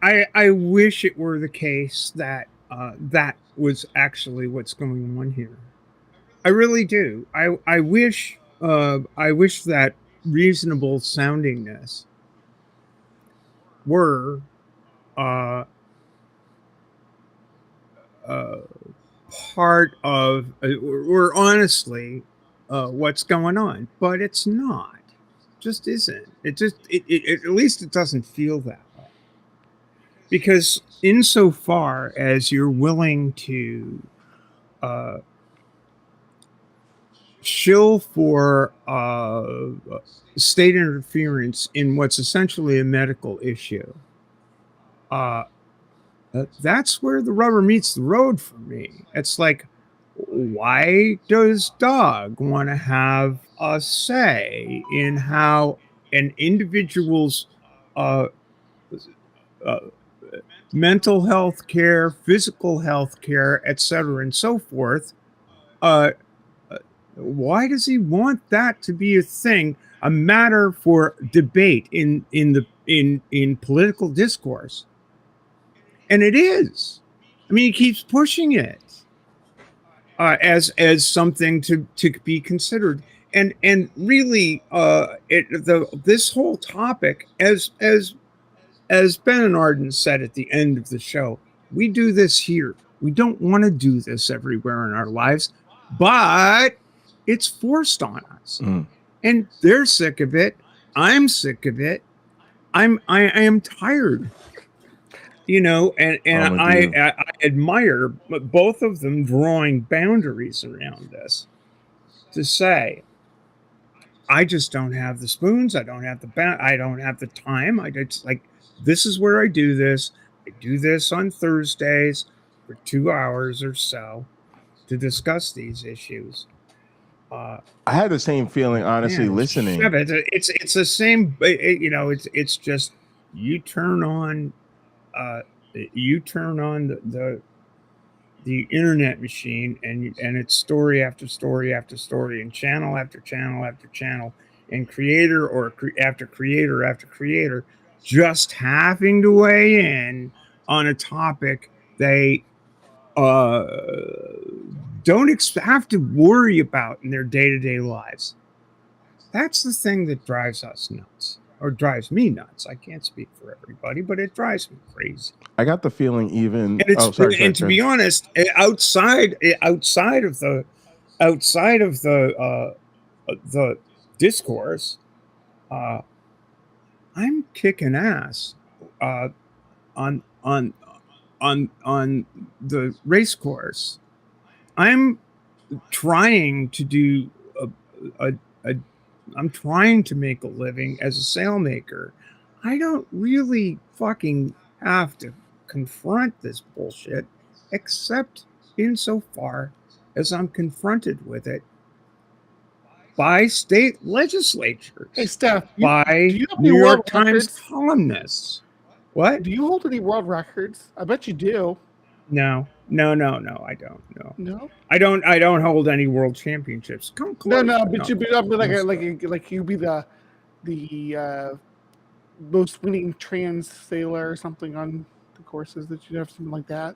I wish it were the case that that was actually what's going on here. I really do. I wish that reasonable soundingness were part of, or honestly, what's going on. But it's not. Just isn't. It at least it doesn't feel that way. Because insofar as you're willing to shill for state interference in what's essentially a medical issue, that's where the rubber meets the road for me. It's like, why does Doug want to have a say in how an individual's mental health care, physical health care, etc., and so forth? Why does he want that to be a thing, a matter for debate in political discourse? And it is. I mean, he keeps pushing it as something to be considered. And really, this whole topic, as Ben and Arden said at the end of the show, we do this here. We don't want to do this everywhere in our lives, but it's forced on us. And they're sick of it. I'm sick of it. I am tired. I admire both of them drawing boundaries around this to say, I just don't have the spoons. I don't have I don't have the time. It's like, this is where I do this. I do this on Thursdays for 2 hours or so to discuss these issues. I had the same feeling, honestly, listening. It's the same. It's just you turn on the internet machine, and it's story after story after story, and channel after channel after channel, and creator after creator after creator just having to weigh in on a topic they don't have to worry about in their day-to-day lives. That's the thing that drives us nuts, or drives me nuts. I can't speak for everybody, but it drives me crazy. I got the feeling even. To be honest, outside of the discourse, I'm kicking ass on the race course. I'm trying to do I'm trying to make a living as a sailmaker. I don't really fucking have to confront this bullshit, except insofar as I'm confronted with it by state legislatures. Hey, Steph, by do you have any New world York Times records? columnists. What? Do you hold any world records? I bet you do. No, I don't. No, I don't hold any world championships. Come close. No, but you'd be like you'd be the most winning trans sailor or something on the courses that you'd have, something like that.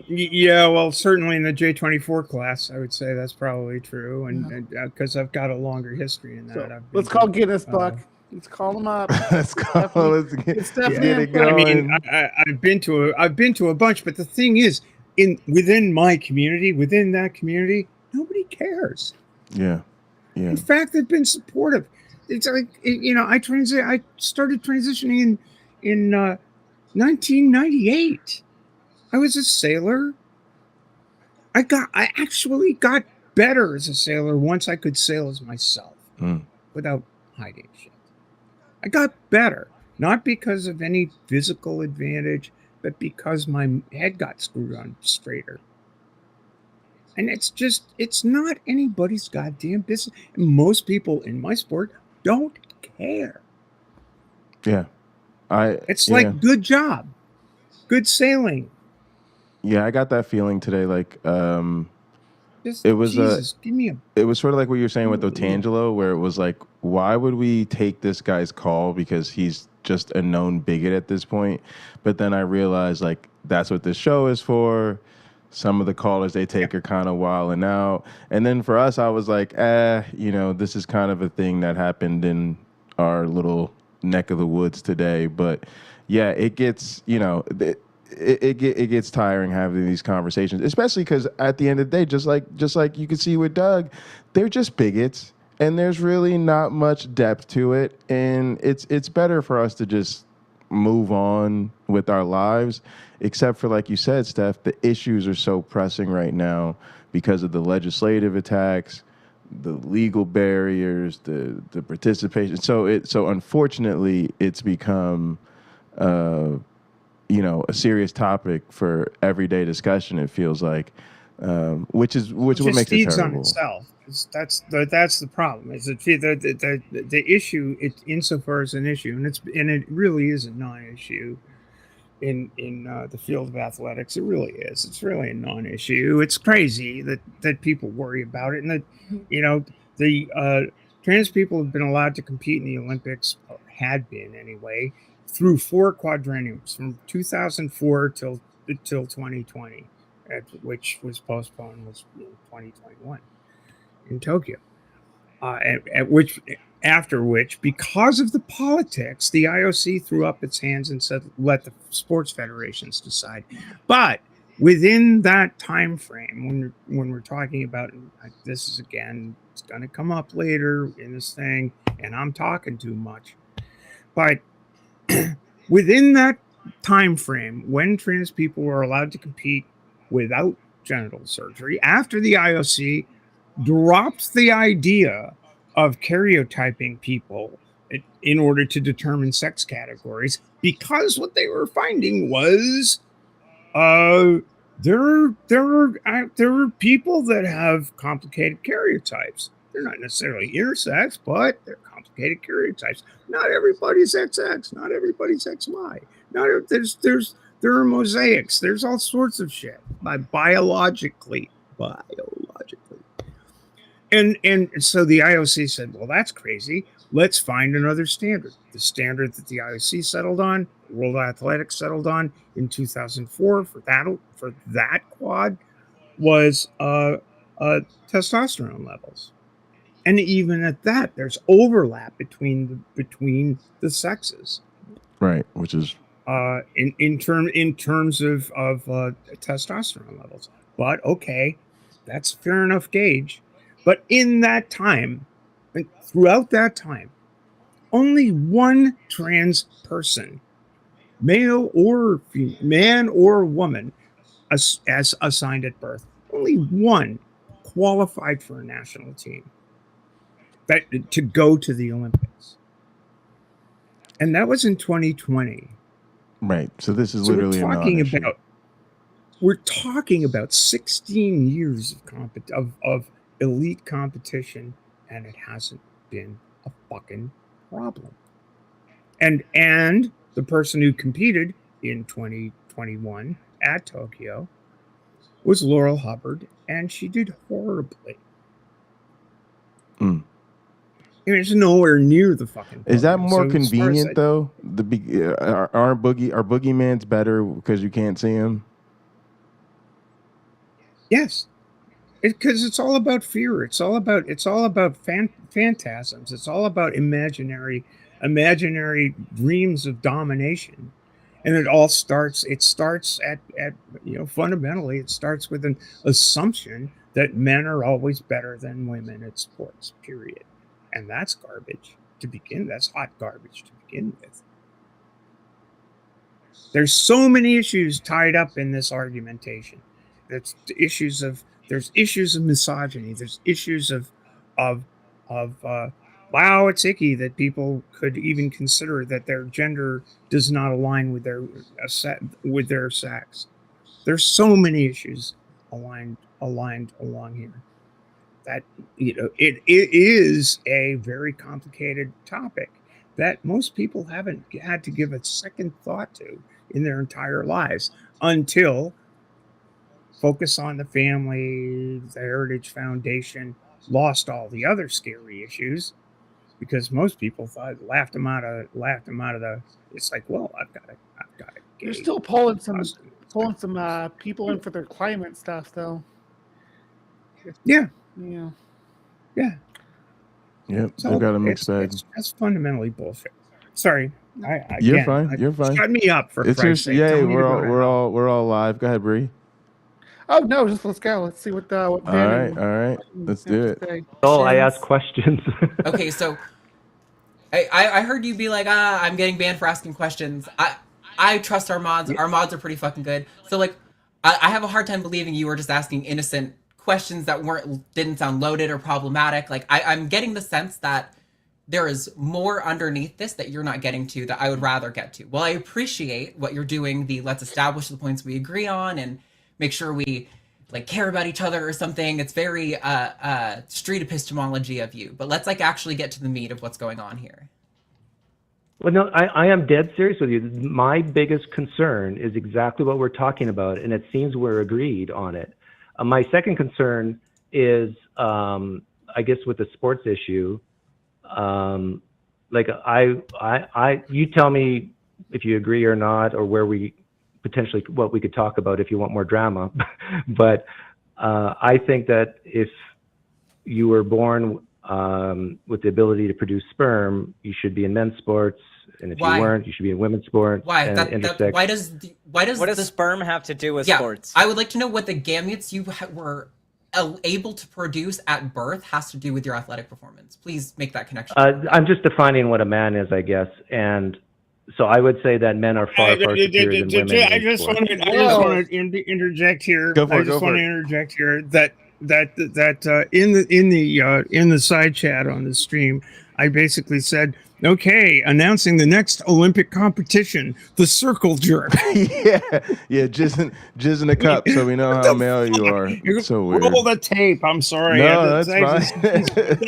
Yeah, well, certainly in the J24 class, I would say that's probably true, and because I've got a longer history in that. So, let's call Guinness Book. Let's call them up. Let's get it going. I mean, I've been to a bunch, but the thing is, within that community, nobody cares. Yeah. In fact, they've been supportive. It's like, I started transitioning in 1998. I was a sailor. I actually got better as a sailor once I could sail as myself without hiding shit. I got better, not because of any physical advantage, but because my head got screwed on straighter. And it's not anybody's goddamn business. And most people in my sport don't care. Yeah. It's like, good job. Good sailing. Yeah, I got that feeling today. Like, it was it was sort of like what you were saying with Otangelo, where it was like, why would we take this guy's call because he's just a known bigot at this point? But then I realized, like, that's what this show is for. Some of the callers they take are kind of wilding out. And then for us, I was like, this is kind of a thing that happened in our little neck of the woods today. But yeah, it gets, it gets tiring having these conversations, especially because at the end of the day, just like you can see with Doug, they're just bigots, and there's really not much depth to it, and it's better for us to just move on with our lives, except for, like you said, Steph, the issues are so pressing right now because of the legislative attacks, the legal barriers, the participation. So unfortunately, it's become a serious topic for everyday discussion. It feels like, which what makes it terrible. On itself. That's the problem. Is the issue? It insofar as an issue, and it really is a non-issue in the field of athletics. It really is. It's really a non-issue. It's crazy that people worry about it, and that the trans people have been allowed to compete in the Olympics, or had been anyway, through 4 quadrenniums from 2004 till 2020, which was postponed, was 2021 in Tokyo. After which, because of the politics, the IOC threw up its hands and said, "Let the sports federations decide." But within that time frame, when we're talking about this, is again, it's going to come up later in this thing, and I'm talking too much, but within that time frame, when trans people were allowed to compete without genital surgery, after the IOC dropped the idea of karyotyping people in order to determine sex categories, because what they were finding was there are people that have complicated karyotypes. They're not necessarily intersex, but they're complicated karyotypes. Not everybody's XX. Not everybody's XY. There are mosaics. There's all sorts of shit biologically. And so the IOC said, well, that's crazy. Let's find another standard. The standard that the IOC settled on, World Athletics settled on in 2004 for that quad was testosterone levels. And even at that, there's overlap between the sexes, right? Which is in terms of testosterone levels. But okay, that's fair enough gauge. But in that time, and throughout that time, only one trans person, male or female, man or woman, as assigned at birth, only one qualified for a national team to go to the Olympics. And that was in 2020. Right. So this is literally we're talking about we're talking about 16 years of elite competition, and it hasn't been a fucking problem. And the person who competed in 2021 at Tokyo was Laurel Hubbard, and she did horribly. It's nowhere near the fucking. Is that more convenient though? Are boogeyman's better because you can't see him? Yes, because it's all about fear. It's all about phantasms. It's all about imaginary dreams of domination, and it all starts. It starts at fundamentally. It starts with an assumption that men are always better than women at sports. Period. And that's garbage to begin. That's hot garbage to begin with. There's so many issues tied up in this argumentation. There's issues of misogyny. There's issues of wow, it's icky that people could even consider that their gender does not align with their sex. There's so many issues aligned along here. That it is a very complicated topic that most people haven't had to give a second thought to in their entire lives until Focus on the Family, the Heritage Foundation lost all the other scary issues because most people laughed them out of the. It's like, well, I've got to. You're still pulling some people in for their climate stuff, though. Yeah. Yeah. Yeah. Yep. I've got a mixed bag. That's fundamentally bullshit. Sorry. You're fine. You're fine. Shut me up for Christ's sake. Yeah, we're all live. Go ahead, Bree. Oh no, let's go. Let's see what all right. Let's do it. Oh, I ask questions. Okay, so I heard you be like, I'm getting banned for asking questions. I trust our mods. Our mods are pretty fucking good. So like, I have a hard time believing you were just asking innocent questions that didn't sound loaded or problematic. Like I'm getting the sense that there is more underneath this that you're not getting to that I would rather get to. Well, I appreciate what you're doing. Let's establish the points we agree on and make sure we like care about each other or something. It's very street epistemology of you, but let's like actually get to the meat of what's going on here. Well, no, I am dead serious with you. My biggest concern is exactly what we're talking about, and it seems we're agreed on it. My second concern is, I guess, with the sports issue. Like you tell me if you agree or not, or where we potentially what we could talk about if you want more drama. But I think that if you were born with the ability to produce sperm, you should be in men's sports, and if you weren't, you should be in women's sports. Why? Why does what does sperm have to do with sports? I would like to know what the gametes you were able to produce at birth has to do with your athletic performance. Please make that connection. I'm just defining what a man is, I guess, and so I would say that men are far superior than women. I just want to interject here. I just want to interject here that in the side chat on the stream, I basically said, okay, announcing the next Olympic competition, the circle jerk. yeah, jizz in a cup, so we know how male you are. It's so weird. Roll the tape. I'm sorry. No, that's fine.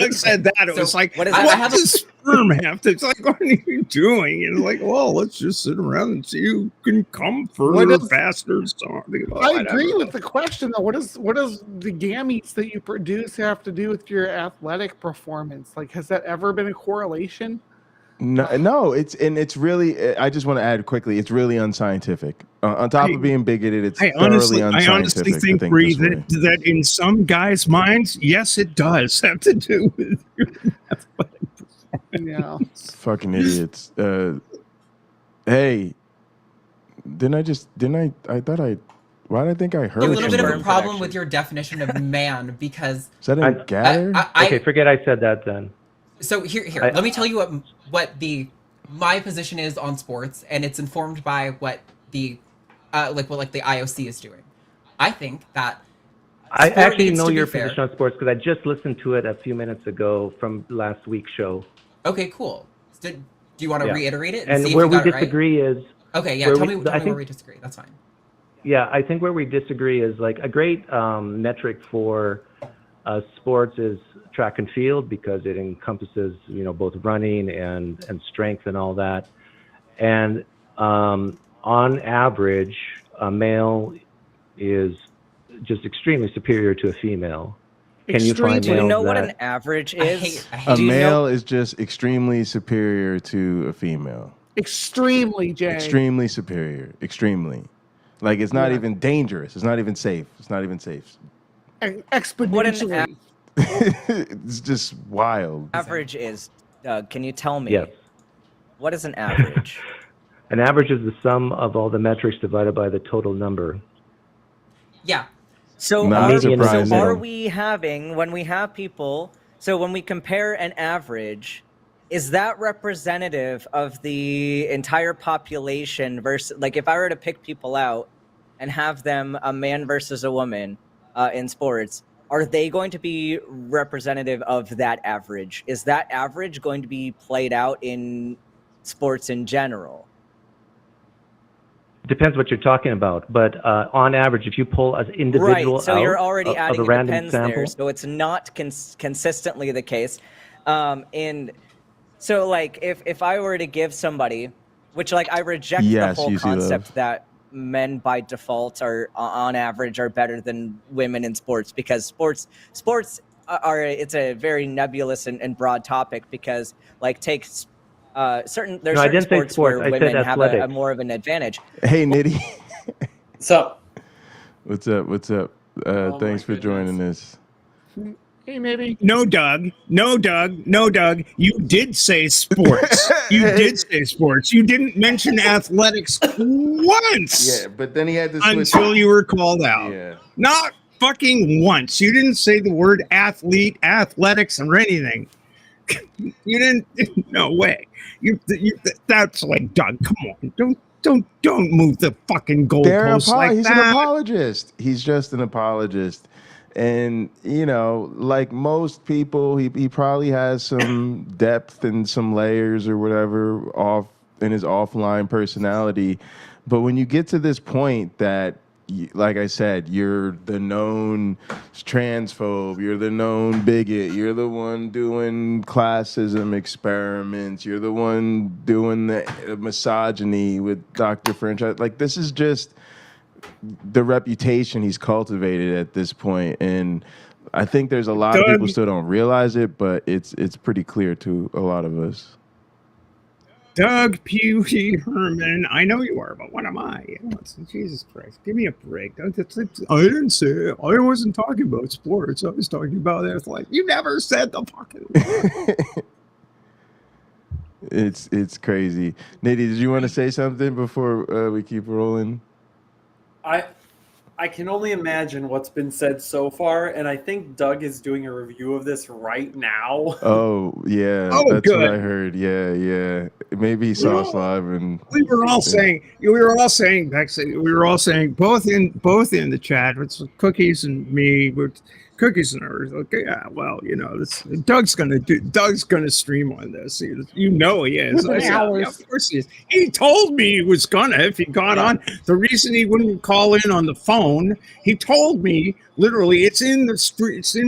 I said that. It was like, what does sperm have to? It's like, what are you doing? It's like, well, let's just sit around and see who can come further, faster. I agree with the question though. What does the gametes that you produce have to do with your athletic performance? Like, has that ever been a correlation? No, it's really. I just want to add quickly. It's really unscientific. On top of being bigoted, it's thoroughly unscientific. I honestly think, Bree, that in some guys' minds, yes, it does have to do with your athletic performance. Yeah, fucking idiots. Hey, I thought I. Why did I think I heard? A little bit of a problem with your definition of man because. Is that in gather? Okay, forget I said that then. So here. Let me tell you what my position is on sports, and it's informed by what the the IOC is doing. I think that I actually know your position on sports because I just listened to it a few minutes ago from last week's show. Okay, cool. Do you want to reiterate it? And where we disagree is okay. Yeah, tell me where we disagree. That's fine. Yeah, I think where we disagree is like a great metric for sports is track and field because it encompasses, both running and strength and all that. And on average, a male is just extremely superior to a female. Can you find Do you males know what that an average is? A male is just extremely superior to a female. Extremely, Jay. Extremely superior. Extremely. Like, it's not even dangerous. It's not even safe. It's not even safe. Exponentially. It's just wild. Average is, Doug, can you tell me? Yes. What is an average? An average is the sum of all the metrics divided by the total number. Yeah. So are we having, when we have people, so when we compare an average, is that representative of the entire population versus, like if I were to pick people out and have them a man versus a woman in sports, are they going to be representative of that average? Is that average going to be played out in sports in general? Depends what you're talking about, but on average, if you pull an individual right, so you're already out adding of a random depends sample, there, so it's not consistently the case. And so, like, if I were to give somebody, which, like, I reject the whole concept that men by default are, on average, are better than women in sports, because sports are it's a very nebulous and broad topic, because, like, take there's certain sports where women have a more of an advantage. Hey, Nitty. What's up? What's up? Thanks for joining us. Hey, maybe. No, Doug. You did say sports. Did say sports. You didn't mention athletics once. Yeah, but then he had to switch until you were called out. Yeah. Not fucking once. You didn't say the word athlete, athletics, or anything. You didn't. No way. That's like, Doug. Come on. Don't move the fucking goalposts like he's that. An apologist. He's just an apologist. And, like most people, he probably has some depth and some layers or whatever off in his offline personality. But when you get to this point that, like I said, you're the known transphobe, you're the known bigot, you're the one doing classism experiments, you're the one doing the misogyny with Dr. French. Like, this is just the reputation he's cultivated at this point, and I think there's a lot of people still don't realize it, but it's pretty clear to a lot of us. Doug Pewee Herman, I know you are, but what am I? Jesus Christ, give me a break. I didn't say it. I wasn't talking about sports. I was talking about athletics. You never said the fucking word. It's crazy. Nitty, did you want to say something before we keep rolling? I can only imagine what's been said so far, and I think Doug is doing a review of this right now. Oh yeah, that's good. What I heard. Yeah. Maybe he saw us live, and we were all saying both in the chat. It's Cookies and me. Cookies and others. Okay, yeah. Well, Doug's gonna stream on this. He is. I said, yeah, of course he is. He told me he was gonna if he got on. The reason he wouldn't call in on the phone, he told me literally. It's in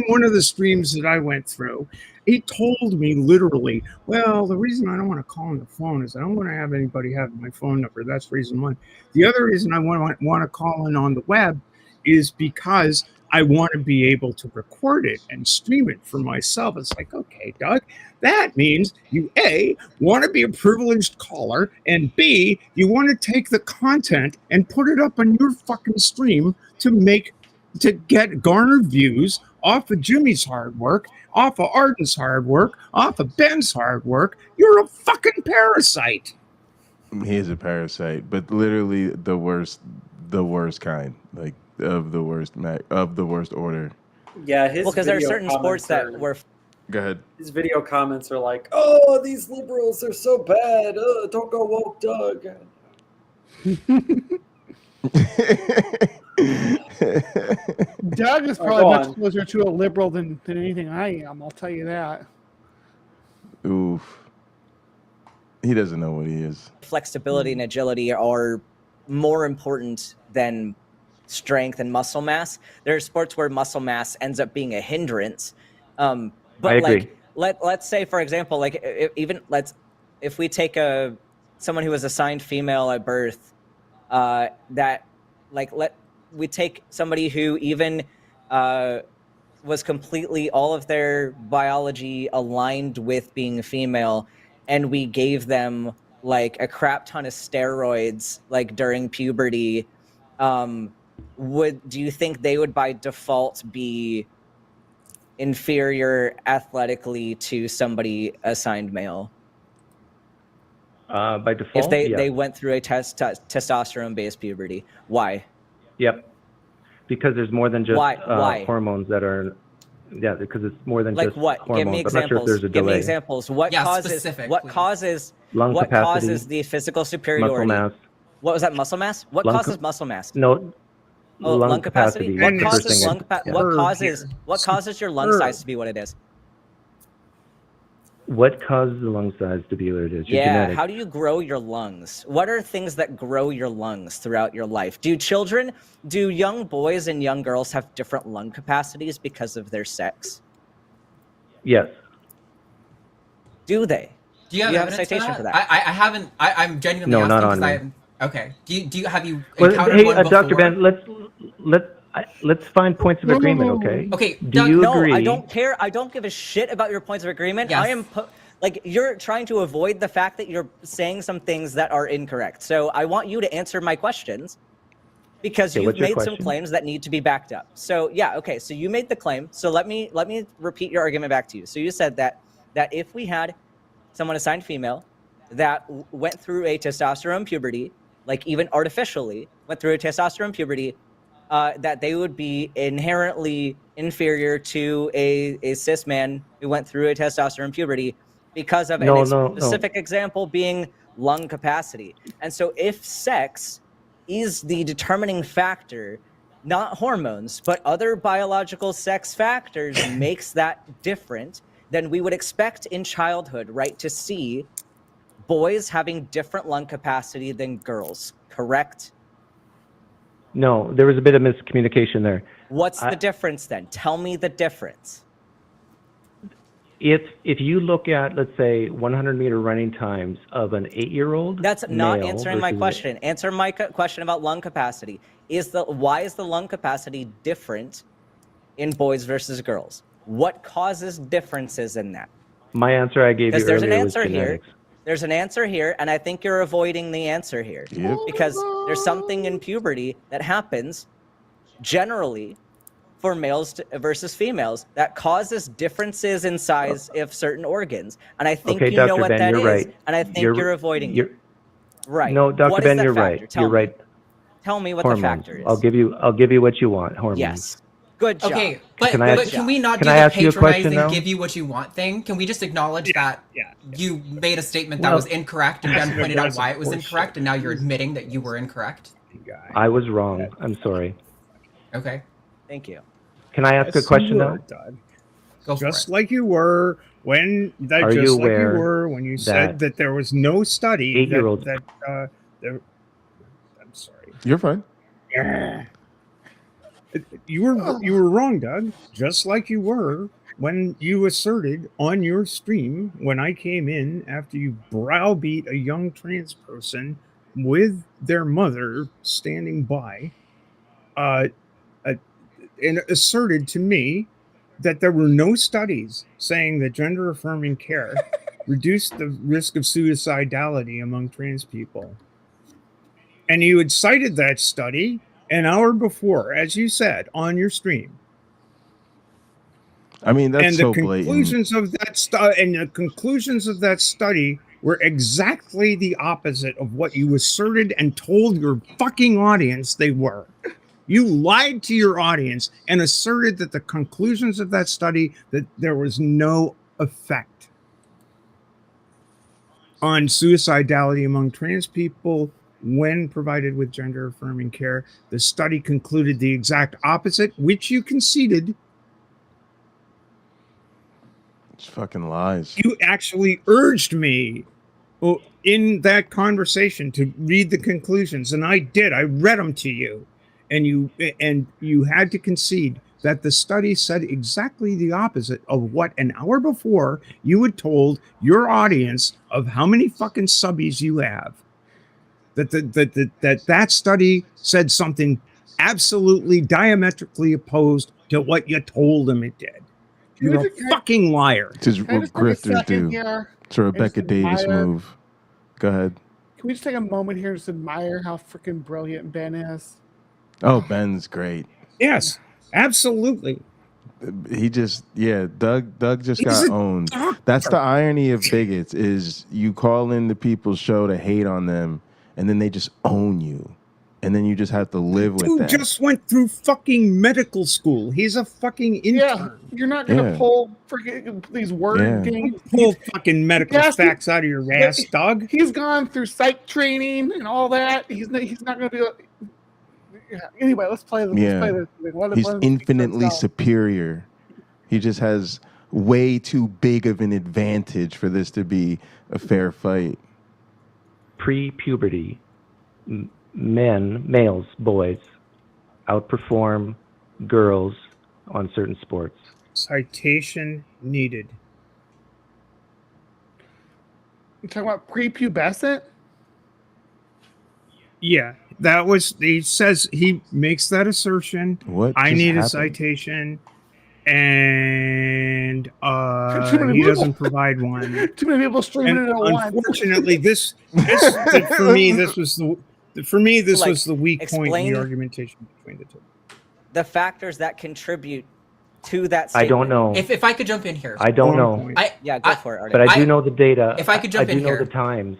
one of the streams that I went through. He told me literally, well, the reason I don't want to call on the phone is I don't want to have anybody have my phone number. That's reason one. The other reason I want to call in on the web is because I want to be able to record it and stream it for myself. It's like, okay, Doug, that means you A, want to be a privileged caller, and B, you want to take the content and put it up on your fucking stream to get garnered views off of Jimmy's hard work, off of Arden's hard work, off of Ben's hard work. You're a fucking parasite. He is a parasite, but literally the worst kind, like of the worst order. Yeah, because there are certain sports that were. Go ahead. His video comments are like, "Oh, these liberals are so bad. Don't go woke, Doug." Doug is probably much closer to a liberal than anything I am. I'll tell you that. Oof. He doesn't know what he is. Flexibility and agility are more important than strength and muscle mass. There are sports where muscle mass ends up being a hindrance. But I agree. like let's say, for example, like if we take someone who was assigned female at birth, we take somebody who even was completely all of their biology aligned with being female, and we gave them like a crap ton of steroids like during puberty. Do you think they would by default be inferior athletically to somebody assigned male? By default, if they went through a testosterone-based puberty. Why? Yep. Because there's more than just Why? hormones that are. Yeah, because it's more than like just what? hormones. Give me I'm not sure examples. if there's a Give me delay. examples. What causes lung what capacity, causes the physical superiority? muscle mass. What was that? Muscle mass? What causes muscle mass? No. Lung capacity. What causes what causes your lung Herb. size to be what it is? What causes the lung size to be what it is? Your Yeah, genetics. how do you grow your lungs? What are things that grow your lungs throughout your life? Do young boys and young girls have different lung capacities because of their sex? Yes. Do they? Do you have, a citation for that? I haven't. I'm genuinely No, asking not on because me. Okay. Have you Well, encountered hey, one before? Dr. Ben, let's find points of agreement, okay? Okay. Do you agree? No, I don't care. I don't give a shit about your points of agreement. Yes. I am you're trying to avoid the fact that you're saying some things that are incorrect. So I want you to answer my questions because you've made some claims that need to be backed up. So okay. So you made the claim. So let me repeat your argument back to you. So you said that if we had someone assigned female that went through a testosterone puberty, like even artificially went through a testosterone puberty, that they would be inherently inferior to a cis man who went through a testosterone puberty because of a specific example being lung capacity. And so if sex is the determining factor, not hormones, but other biological sex factors makes that different, then we would expect in childhood, right, to see boys having different lung capacity than girls, correct? No, there was a bit of miscommunication there. What's the difference then? Tell me the difference. If you look at, let's say, 100-meter running times of an 8-year-old, that's not answering my question. Answer my question about lung capacity. Why is the lung capacity different in boys versus girls? What causes differences in that? My answer I gave you earlier there's an answer was genetics. here. There's an answer here, and I think you're avoiding the answer here. Yep. Because there's something in puberty that happens generally for males versus females that causes differences in size of certain organs. And I think Okay, you know Dr. what Ben, that you're is. right. And I think you're avoiding it. Right. No, Dr. What is Ben, that you're factor? right. Tell You're me. right. Tell me what Hormones. the factor is. I'll give you what you want. Hormones. Yes. Good job. Okay, but Can I can we not can do I the ask you a question patronizing now? give you what you want thing? Can we just acknowledge that you made a statement that Well, was incorrect and then pointed out why it was horseshit. incorrect, and now you're admitting that you were incorrect? I was wrong. I'm sorry. Okay. Thank you. Can I ask a question now? Go for Just it. like you were when Are you aware when you that said that there was no study 8-year-olds that I'm sorry. You're fine. You were wrong, Doug. Just like you were when you asserted on your stream when I came in after you browbeat a young trans person with their mother standing by, and asserted to me that there were no studies saying that gender affirming care reduced the risk of suicidality among trans people. And you had cited that study an hour before, as you said, on your stream. I mean, that's And so the blatant. conclusions of that study were exactly the opposite of what you asserted and told your fucking audience they were. You lied to your audience and asserted that the conclusions of that study, that there was no effect on suicidality among trans people when provided with gender affirming care. The study concluded the exact opposite, which you conceded. It's fucking lies. You actually urged me in that conversation to read the conclusions, and I did. I read them to you. and you had to concede that the study said exactly the opposite of what an hour before you had told your audience of how many fucking subbies you have. That study said something absolutely diametrically opposed to what you told them it did. You're a fucking liar. It's just what grifters do. It's a Rebecca Davis move. Go ahead. Can we just take a moment here to just admire how freaking brilliant Ben is? Oh, Ben's great. Yes, absolutely. He just, Doug just got owned. That's the irony of bigots, is you call in the people's show to hate on them, and then they just own you. And then you just have to live with that. Dude just went through fucking medical school. He's a fucking intern. Yeah, you're not going to pull freaking these word games. Pull fucking medical facts out of your ass, Doug. He's gone through psych training and all that. He's not going to be... Anyway, let's play this. He's infinitely superior. He just has way too big of an advantage for this to be a fair fight. Pre-puberty, males, boys, outperform girls on certain sports. Citation needed. You talking about prepubescent? Yeah, that was. He says he makes that assertion. What? I need happened? a citation, and he doesn't provide one. Too many people streaming it at once. Unfortunately, this for me, this was the weak point in the argumentation between the two. The factors that contribute to that statement. I don't know. If I could jump in here. I don't know. Go for it, Artie. But I do know the data. If I could jump in here. I do know the times.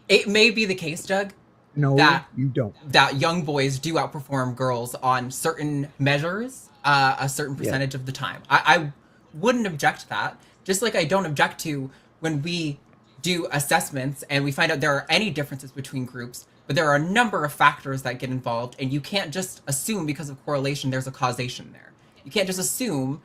It may be the case, Doug. No, that you don't. That young boys do outperform girls on certain measures, a certain percentage of the time. I wouldn't object to that. Just like I don't object to when we do assessments and we find out there are any differences between groups, but there are a number of factors that get involved, and you can't just assume because of correlation there's a causation there. You can't just assume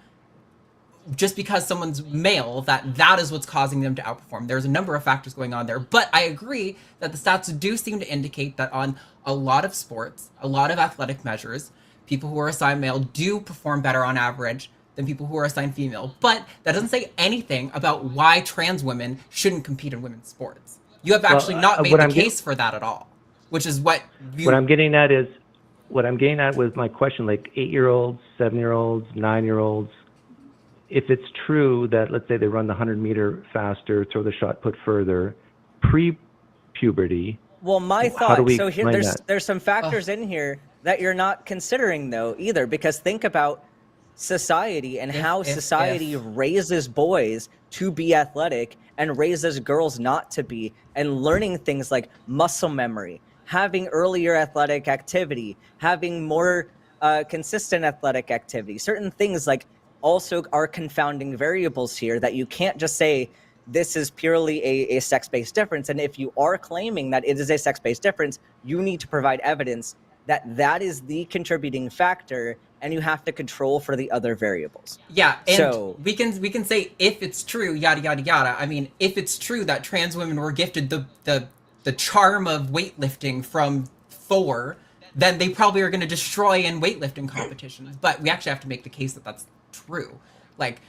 just because someone's male that is what's causing them to outperform. There's a number of factors going on there, but I agree that the stats do seem to indicate that on a lot of sports, a lot of athletic measures, people who are assigned male do perform better on average than people who are assigned female. But that doesn't say anything about why trans women shouldn't compete in women's sports. You have actually not made the case for that at all, which is what I'm getting at with my question, like 8-year-olds, 7-year-olds, 9-year-olds. If it's true that, let's say, they run the 100-meter faster, throw the shot put further, pre-puberty. Well, my thought. So here, there's some factors in here that you're not considering though either, because think about society and how society raises boys to be athletic and raises girls not to be, and learning things like muscle memory, having earlier athletic activity, having more consistent athletic activity, certain things like also are confounding variables here that you can't just say this is purely a sex-based difference. And if you are claiming that it is a sex-based difference, you need to provide evidence that that is the contributing factor, and you have to control for the other variables. Yeah, and so, we can say if it's true, yada yada yada. I mean, if it's true that trans women were gifted the charm of weightlifting from Thor, then they probably are going to destroy in weightlifting competitions. But we actually have to make the case that that's true. Like,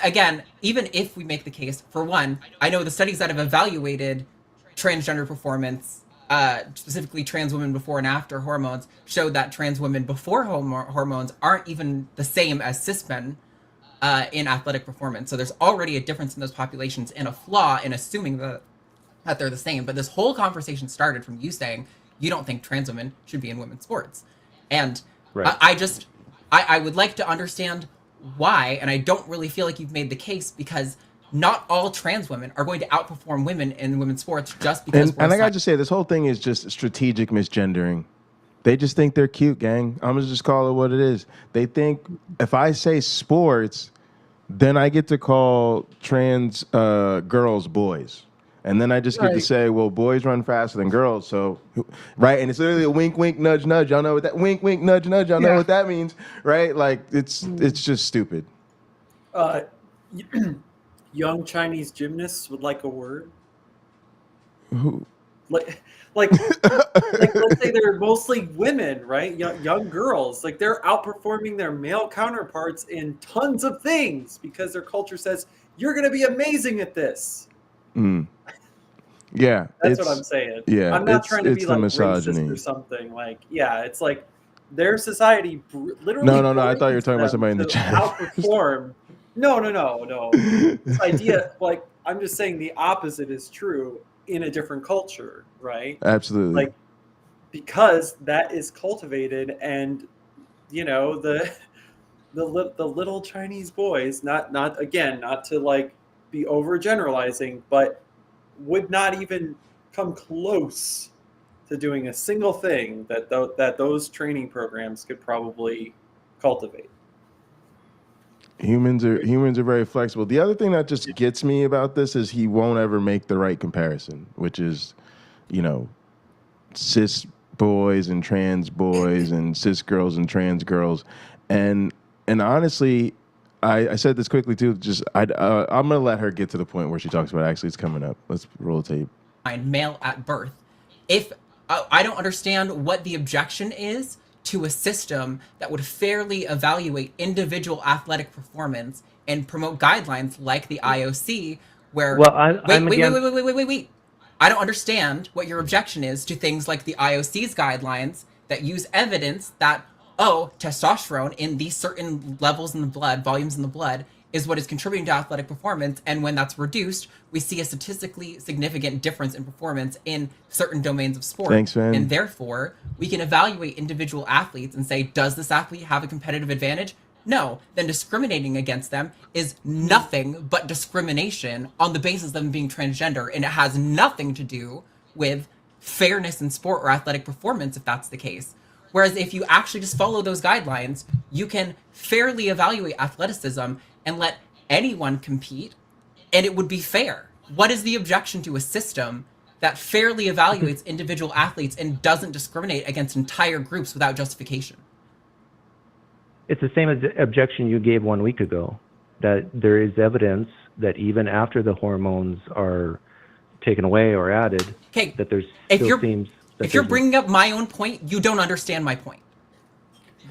again, even if we make the case, for one, I know the studies that have evaluated transgender performance, specifically trans women before and after hormones, showed that trans women before hormones aren't even the same as cis men in athletic performance. So there's already a difference in those populations and a flaw in assuming that they're the same. But this whole conversation started from you saying you don't think trans women should be in women's sports. And right. I would like to understand why, and I don't really feel like you've made the case, because not all trans women are going to outperform women in women's sports just because. And I gotta just say, this whole thing is just strategic misgendering. They just think they're cute, gang. I'm gonna just call it what it is. They think if I say sports, then I get to call trans girls boys. And then I just get to say, well, boys run faster than girls, so, right? And it's literally a wink, wink, nudge, nudge. Y'all know what that wink, wink, nudge, nudge. Y'all know what that means, right? Like, it's just stupid. Young Chinese gymnasts would like a word. Who? like let's say they're mostly women, right? Young girls, like they're outperforming their male counterparts in tons of things because their culture says you're going to be amazing at this. Yeah, that's what I'm saying. Yeah, I'm not trying to be like misogyny. racist or something. Like, yeah, it's like their society literally. No. I thought you were talking about somebody in the chat. Outperform. No. This idea, like, I'm just saying the opposite is true in a different culture, right? Absolutely. Like, because that is cultivated, and you know the little Chinese boys, not to like be overgeneralizing, but would not even come close to doing a single thing that those training programs could probably cultivate. Humans are very flexible. The other thing that just gets me about this is he won't ever make the right comparison, which is, cis boys and trans boys and cis girls and trans girls, and honestly, I said this quickly too. I'm gonna let her get to the point where she talks about it. Actually, it's coming up. Let's roll the tape. Male at birth. If I don't understand what the objection is to a system that would fairly evaluate individual athletic performance and promote guidelines like the IOC, where wait. I don't understand what your objection is to things like the IOC's guidelines that use evidence that testosterone in these certain levels in the blood, volumes in the blood, is what is contributing to athletic performance, and when that's reduced, we see a statistically significant difference in performance in certain domains of sport. Thanks, man. And therefore, we can evaluate individual athletes and say, does this athlete have a competitive advantage? No. Then discriminating against them is nothing but discrimination on the basis of them being transgender, and it has nothing to do with fairness in sport or athletic performance if that's the case. Whereas if you actually just follow those guidelines, you can fairly evaluate athleticism and let anyone compete, and it would be fair. What is the objection to a system that fairly evaluates individual athletes and doesn't discriminate against entire groups without justification? It's the same objection you gave 1 week ago, that there is evidence that even after the hormones are taken away or added, that there's still seems... If you're bringing up my own point, you don't understand my point.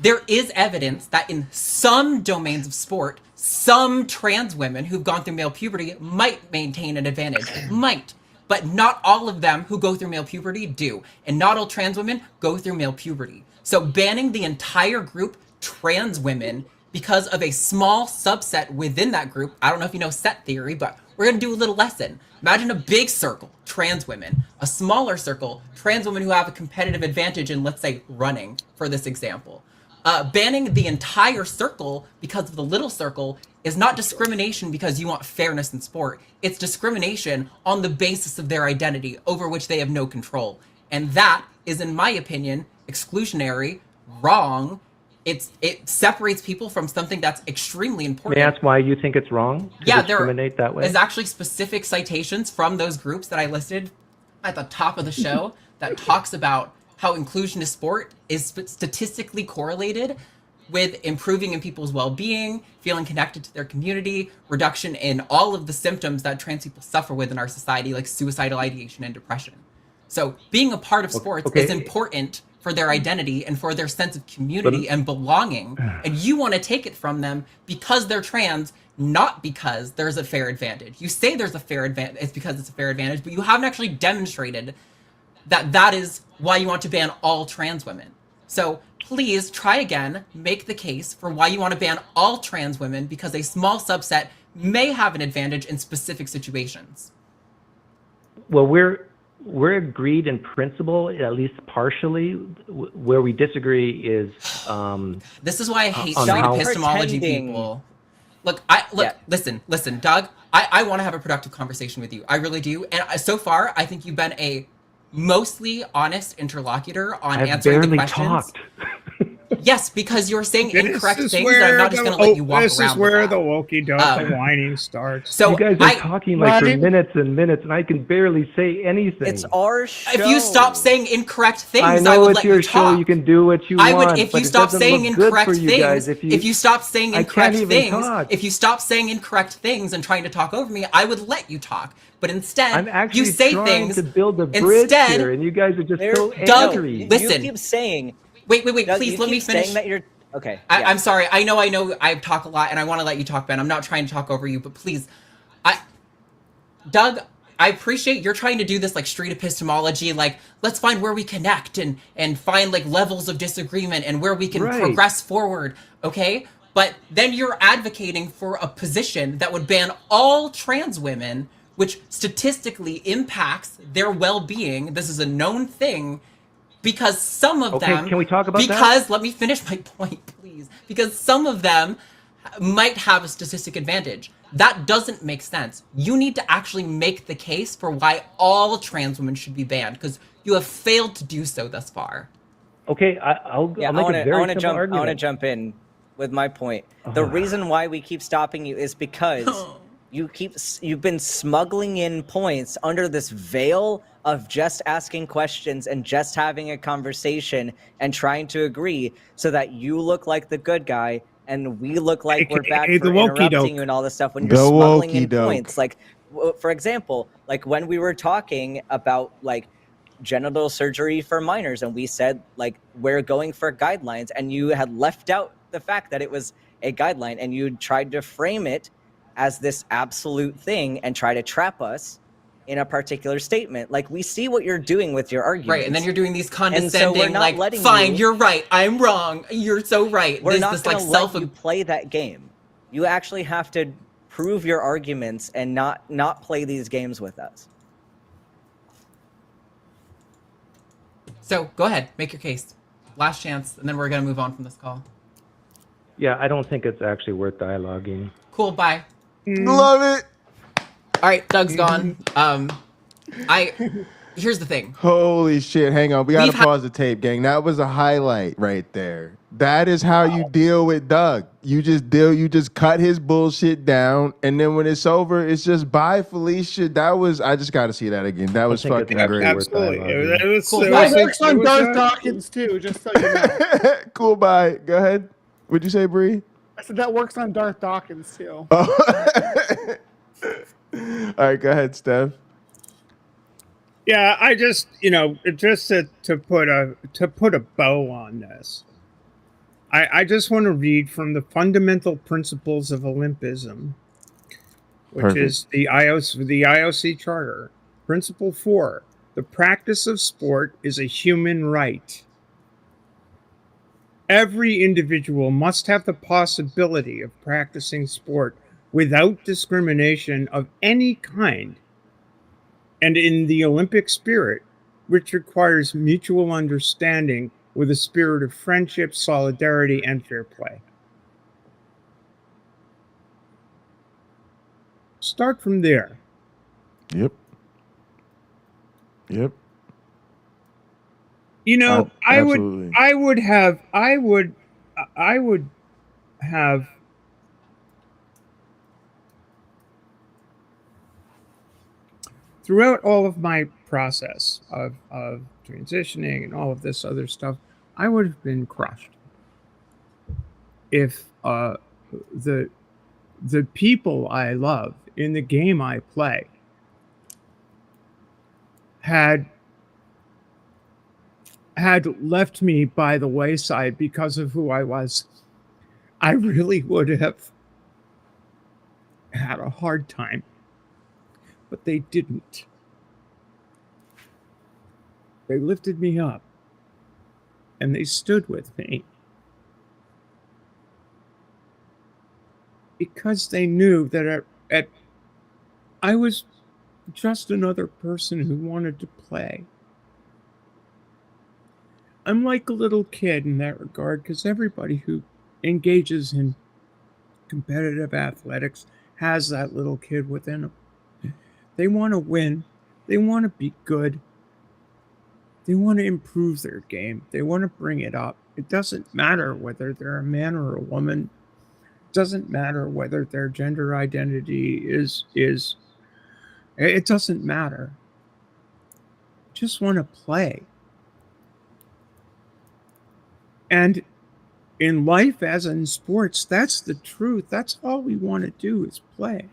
There is evidence that in some domains of sport, some trans women who've gone through male puberty might maintain an advantage. Might. But not all of them who go through male puberty do. And not all trans women go through male puberty. So banning the entire group, trans women, because of a small subset within that group, I don't know if you know set theory, but we're going to do a little lesson. Imagine a big circle, trans women. A smaller circle, trans women who have a competitive advantage in, let's say, running, for this example. Banning the entire circle because of the little circle is not discrimination because you want fairness in sport. It's discrimination on the basis of their identity, over which they have no control. And that is, in my opinion, exclusionary, wrong. It separates people from something that's extremely important. May I ask why you think it's wrong to discriminate that way? There's actually specific citations from those groups that I listed at the top of the show that talks about how inclusion to sport is statistically correlated with improving in people's well-being, feeling connected to their community, reduction in all of the symptoms that trans people suffer with in our society, like suicidal ideation and depression. So being a part of sports is important for their identity and for their sense of community and belonging. And you want to take it from them because they're trans, not because there's a fair advantage. You say there's a fair advantage, it's because it's a fair advantage, but you haven't actually demonstrated that that is why you want to ban all trans women. So please try again, make the case for why you want to ban all trans women, because a small subset may have an advantage in specific situations. Well, we're agreed in principle, at least partially. Where we disagree is this is why I hate street epistemology people. Listen, Doug. I want to have a productive conversation with you. I really do. And so far, I think you've been a mostly honest interlocutor on answering the questions. Yes, because you're saying incorrect things, and I'm not just going to let you walk around. This is where the wokey doke, the whining starts. So you guys are talking like for minutes and minutes, and I can barely say anything. It's our show. If you stop saying incorrect things, I know I would it's let your you talk. show. You can do what you want. If you stop saying incorrect things, if you stop saying incorrect things, if you stop saying incorrect things and trying to talk over me, I would let you talk. But instead, you say things to build a bridge here, and you guys are just so angry. Listen. You keep saying. Wait, Doug, please let me finish. That you're, okay. I'm sorry. I know I talk a lot, and I want to let you talk, Ben. I'm not trying to talk over you, but please. Doug, I appreciate you're trying to do this like street epistemology, like let's find where we connect and find like levels of disagreement and where we can progress forward, okay? But then you're advocating for a position that would ban all trans women, which statistically impacts their well-being. This is a known thing. Because some of them... Can we talk about that? Because, let me finish my point, please. Because some of them might have a statistic advantage. That doesn't make sense. You need to actually make the case for why all trans women should be banned, because you have failed to do so thus far. Okay, I'll make a very simple argument. I want to jump in with my point. The reason why we keep stopping you is because you've been smuggling in points under this veil of just asking questions and just having a conversation and trying to agree so that you look like the good guy and we look like we're bad for interrupting you and all this stuff when you're smuggling in points. Like, for example, like when we were talking about like genital surgery for minors and we said like we're going for guidelines and you had left out the fact that it was a guideline and you tried to frame it as this absolute thing and try to trap us in a particular statement. Like, we see what you're doing with your arguments. Right, and then you're doing these condescending, like, fine, you're right, I'm wrong, you're so right. We're not going to let you play that game. You actually have to prove your arguments and not play these games with us. So, go ahead, make your case. Last chance, and then we're going to move on from this call. Yeah, I don't think it's actually worth dialoguing. Cool, bye. Love it. All right, Doug's gone. Here's the thing. Holy shit! Hang on, we gotta pause the tape, gang. That was a highlight right there. That is how you deal with Doug. You just cut his bullshit down, and then when it's over, it's just bye, Felicia. I just gotta see that again. That was fucking great. Absolutely. That works on Darth Dawkins too, just so you know. Cool, bye. Go ahead. What'd you say, Bree? I said that works on Darth Dawkins too. Oh. All right, go ahead, Steph. Yeah, I just, just to put a bow on this, I just want to read from the Fundamental Principles of Olympism, which is the IOC Charter. Principle 4: the practice of sport is a human right. Every individual must have the possibility of practicing sport without discrimination of any kind, and in the Olympic spirit, which requires mutual understanding with a spirit of friendship, solidarity, and fair play. Start from there. Yep. I would have throughout all of my process of transitioning and all of this other stuff, I would have been crushed if the people I love in the game I play had left me by the wayside because of who I was. I really would have had a hard time. But they didn't. They lifted me up and they stood with me because they knew that I was just another person who wanted to play. I'm like a little kid in that regard, because everybody who engages in competitive athletics has that little kid within them. They want to win. They want to be good. They want to improve their game. They want to bring it up. It doesn't matter whether they're a man or a woman. It doesn't matter whether their gender identity is it doesn't matter. Just want to play. And in life, as in sports, that's the truth. That's all we want to do is play.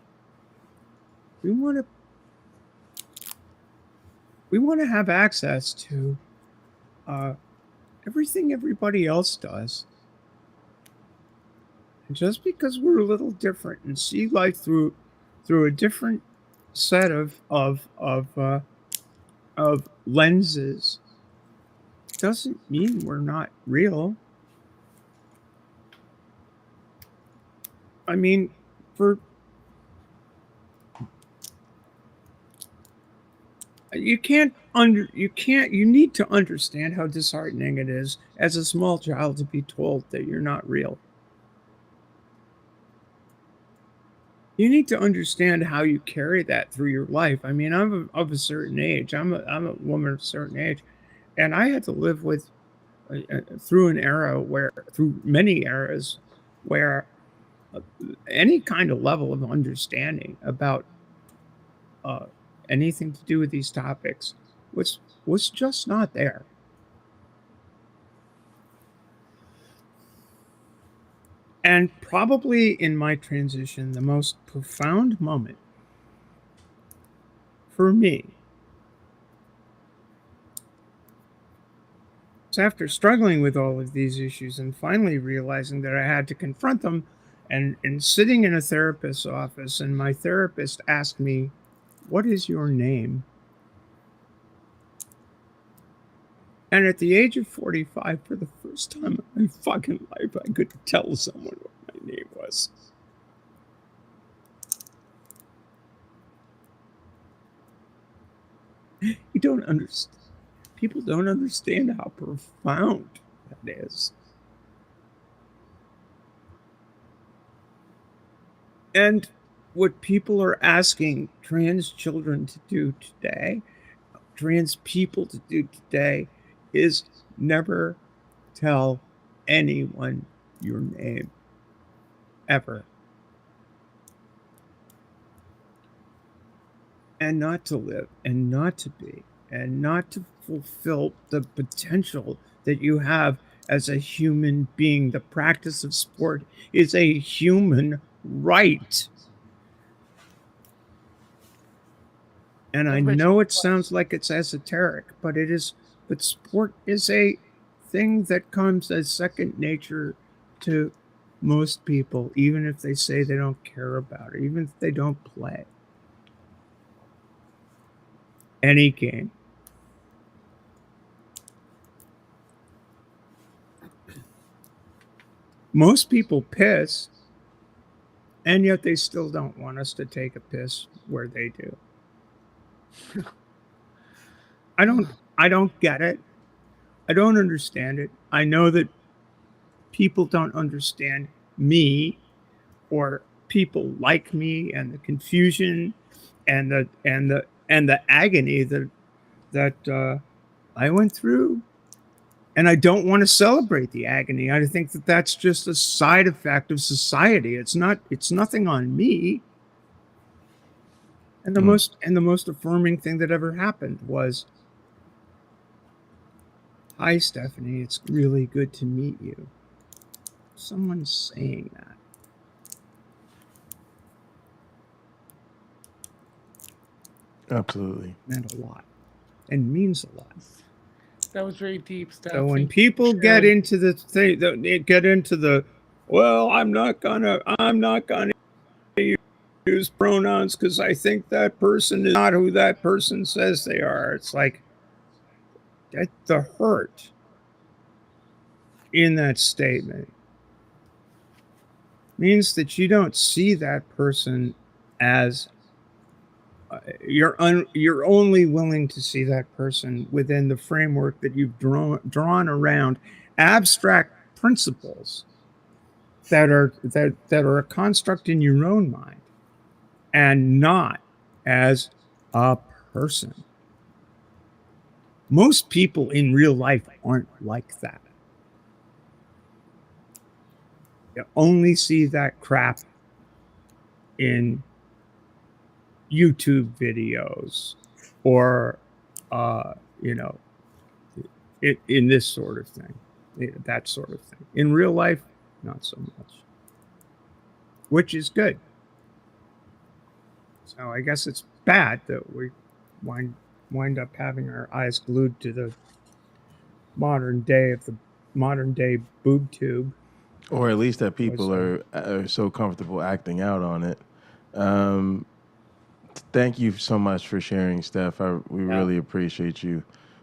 We want to have access to everything everybody else does. And just because we're a little different and see life through a different set of lenses doesn't mean we're not real. I mean, you need to understand how disheartening it is as a small child to be told that you're not real. You need to understand how you carry that through your life. I mean, I'm of a certain age. I'm a woman of a certain age, and I had to live with through many eras where any kind of level of understanding about anything to do with these topics was just not there. And probably in my transition, the most profound moment for me was after struggling with all of these issues and finally realizing that I had to confront them, and sitting in a therapist's office, and my therapist asked me, "What is your name?" And at the age of 45, for the first time in my fucking life, I could tell someone what my name was. You don't understand. People don't understand how profound that is. And what people are asking trans children to do today, trans people to do today, is never tell anyone your name, ever. And not to live, and not to be, and not to fulfill the potential that you have as a human being. The practice of sport is a human right. And I know it sounds like it's esoteric, but it is. But sport is a thing that comes as second nature to most people, even if they say they don't care about it, even if they don't play any game. Most people piss, and yet they still don't want us to take a piss where they do. I don't get it. I don't understand it. I know that people don't understand me or people like me, and the confusion and the agony that I went through. And I don't want to celebrate the agony. I think that that's just a side effect of society. It's nothing on me. And the most affirming thing that ever happened was, "Hi, Stephanie. It's really good to meet you." Someone's saying that. Absolutely. Meant a lot. And means a lot. That was very deep stuff. So when people get into the thing, well, I'm not gonna use pronouns because I think that person is not who that person says they are. It's like that the hurt in that statement means that you don't see that person as you're only willing to see that person within the framework that you've drawn around abstract principles that are a construct in your own mind, and not as a person. Most people in real life aren't like that. You only see that crap in YouTube videos or, in this sort of thing, that sort of thing. In real life, not so much, which is good. So I guess it's bad that we wind up having our eyes glued to the modern day boob tube. Or at least that people are so comfortable acting out on it. Thank you so much for sharing, Steph. We really appreciate you.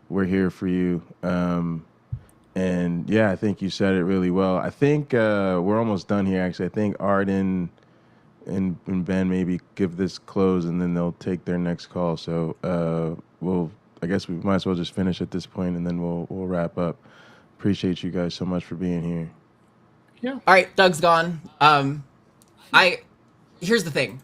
We're here for you. And yeah, I think you said it really well. I think we're almost done here, actually. I think Arden and Ben maybe give this close, and then they'll take their next call. So I guess we might as well just finish at this point, and then we'll wrap up. Appreciate you guys so much for being here. Yeah. All right, Doug's gone. Here's the thing.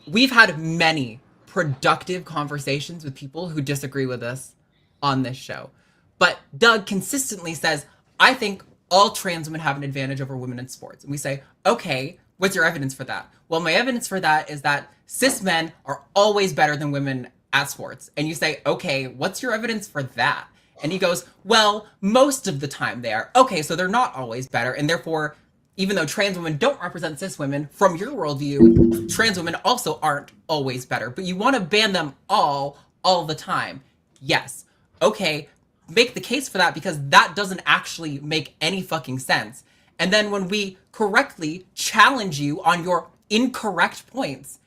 We've had many productive conversations with people who disagree with us on this show. But Doug consistently says, I think all trans women have an advantage over women in sports. And we say, okay, what's your evidence for that? Well, my evidence for that is that cis men are always better than women at sports. And you say, okay, what's your evidence for that? And he goes, well, most of the time they are. Okay, so they're not always better. And therefore, even though trans women don't represent cis women, from your worldview, trans women also aren't always better. But you want to ban them all the time. Yes. Okay, make the case for that, because that doesn't actually make any fucking sense. And then when we correctly challenge you on your incorrect points,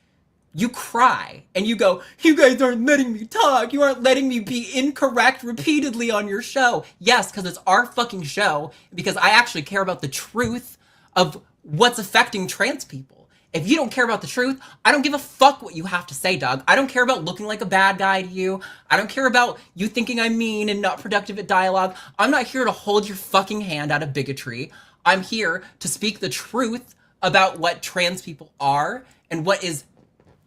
you cry and you go, you guys aren't letting me talk. You aren't letting me be incorrect repeatedly on your show. Yes, because it's our fucking show, because I actually care about the truth of what's affecting trans people. If you don't care about the truth, I don't give a fuck what you have to say, Doug. I don't care about looking like a bad guy to you. I don't care about you thinking I'm mean and not productive at dialogue. I'm not here to hold your fucking hand out of bigotry. I'm here to speak the truth about what trans people are and what is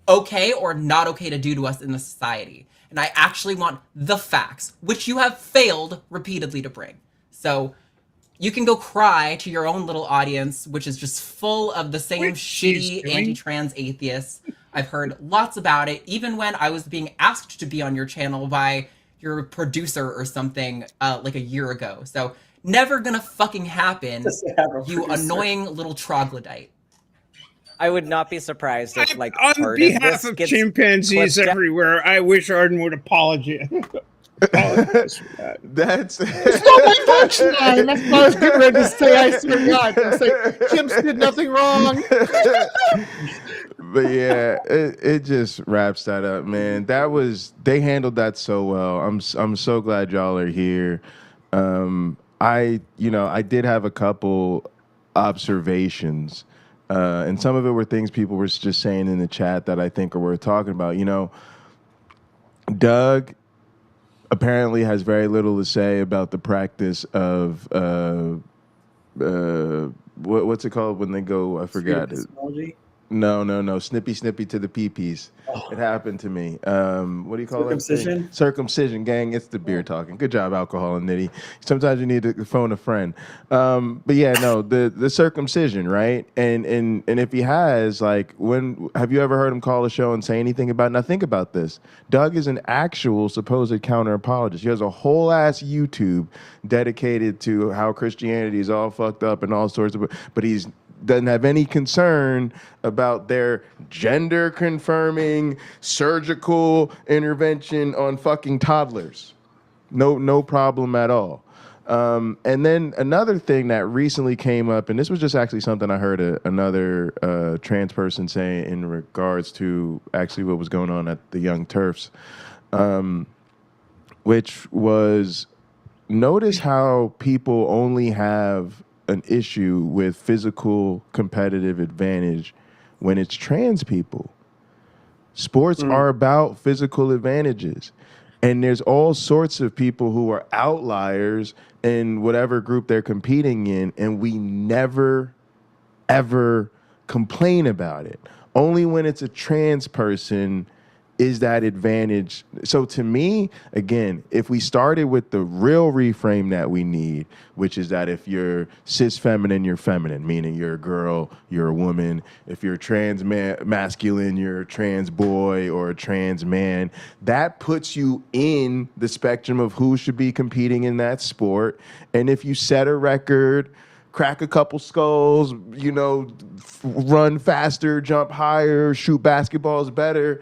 okay or not okay to do to us in the society. And I actually want the facts, which you have failed repeatedly to bring. So you can go cry to your own little audience, which is just full of the same shitty anti-trans atheists. I've heard lots about it, even when I was being asked to be on your channel by your producer or something like a year ago. So never gonna fucking happen, you annoying little troglodyte. I would not be surprised if, like, on behalf of chimpanzees everywhere, I wish Arden would apologize. That's not my punchline. That's what I was getting ready to say. I swear to God, I was like, Chimps did nothing wrong. But yeah, it just wraps that up, man. They handled that so well. I'm so glad y'all are here. I did have a couple observations, and some of it were things people were just saying in the chat that I think are worth talking about. Doug apparently has very little to say about the practice of what's it called when they go? I forgot. No, snippy to the pee-pees. Oh. It happened to me. What do you call it? Circumcision? Circumcision, gang. It's the beer talking. Good job, alcohol and nitty. Sometimes you need to phone a friend. But yeah, no, the circumcision, right? And if he has, like, have you ever heard him call a show and say anything about it? Now think about this. Doug is an actual supposed counter-apologist. He has a whole ass YouTube dedicated to how Christianity is all fucked up and all sorts of, but he's doesn't have any concern about their gender confirming surgical intervention on fucking toddlers. No problem at all. And then another thing that recently came up, and this was just actually something I heard another trans person say in regards to actually what was going on at the Young Turks, which was, notice how people only have an issue with physical competitive advantage when it's trans people. Sports are about physical advantages. And there's all sorts of people who are outliers in whatever group they're competing in, and we never, ever complain about it. Only when it's a trans person is that advantage. So to me, again, if we started with the real reframe that we need, which is that if you're cis feminine, you're feminine, meaning you're a girl, you're a woman. If you're trans masculine, you're a trans boy or a trans man. That puts you in the spectrum of who should be competing in that sport. And if you set a record, crack a couple skulls, you know, run faster, jump higher, shoot basketballs better,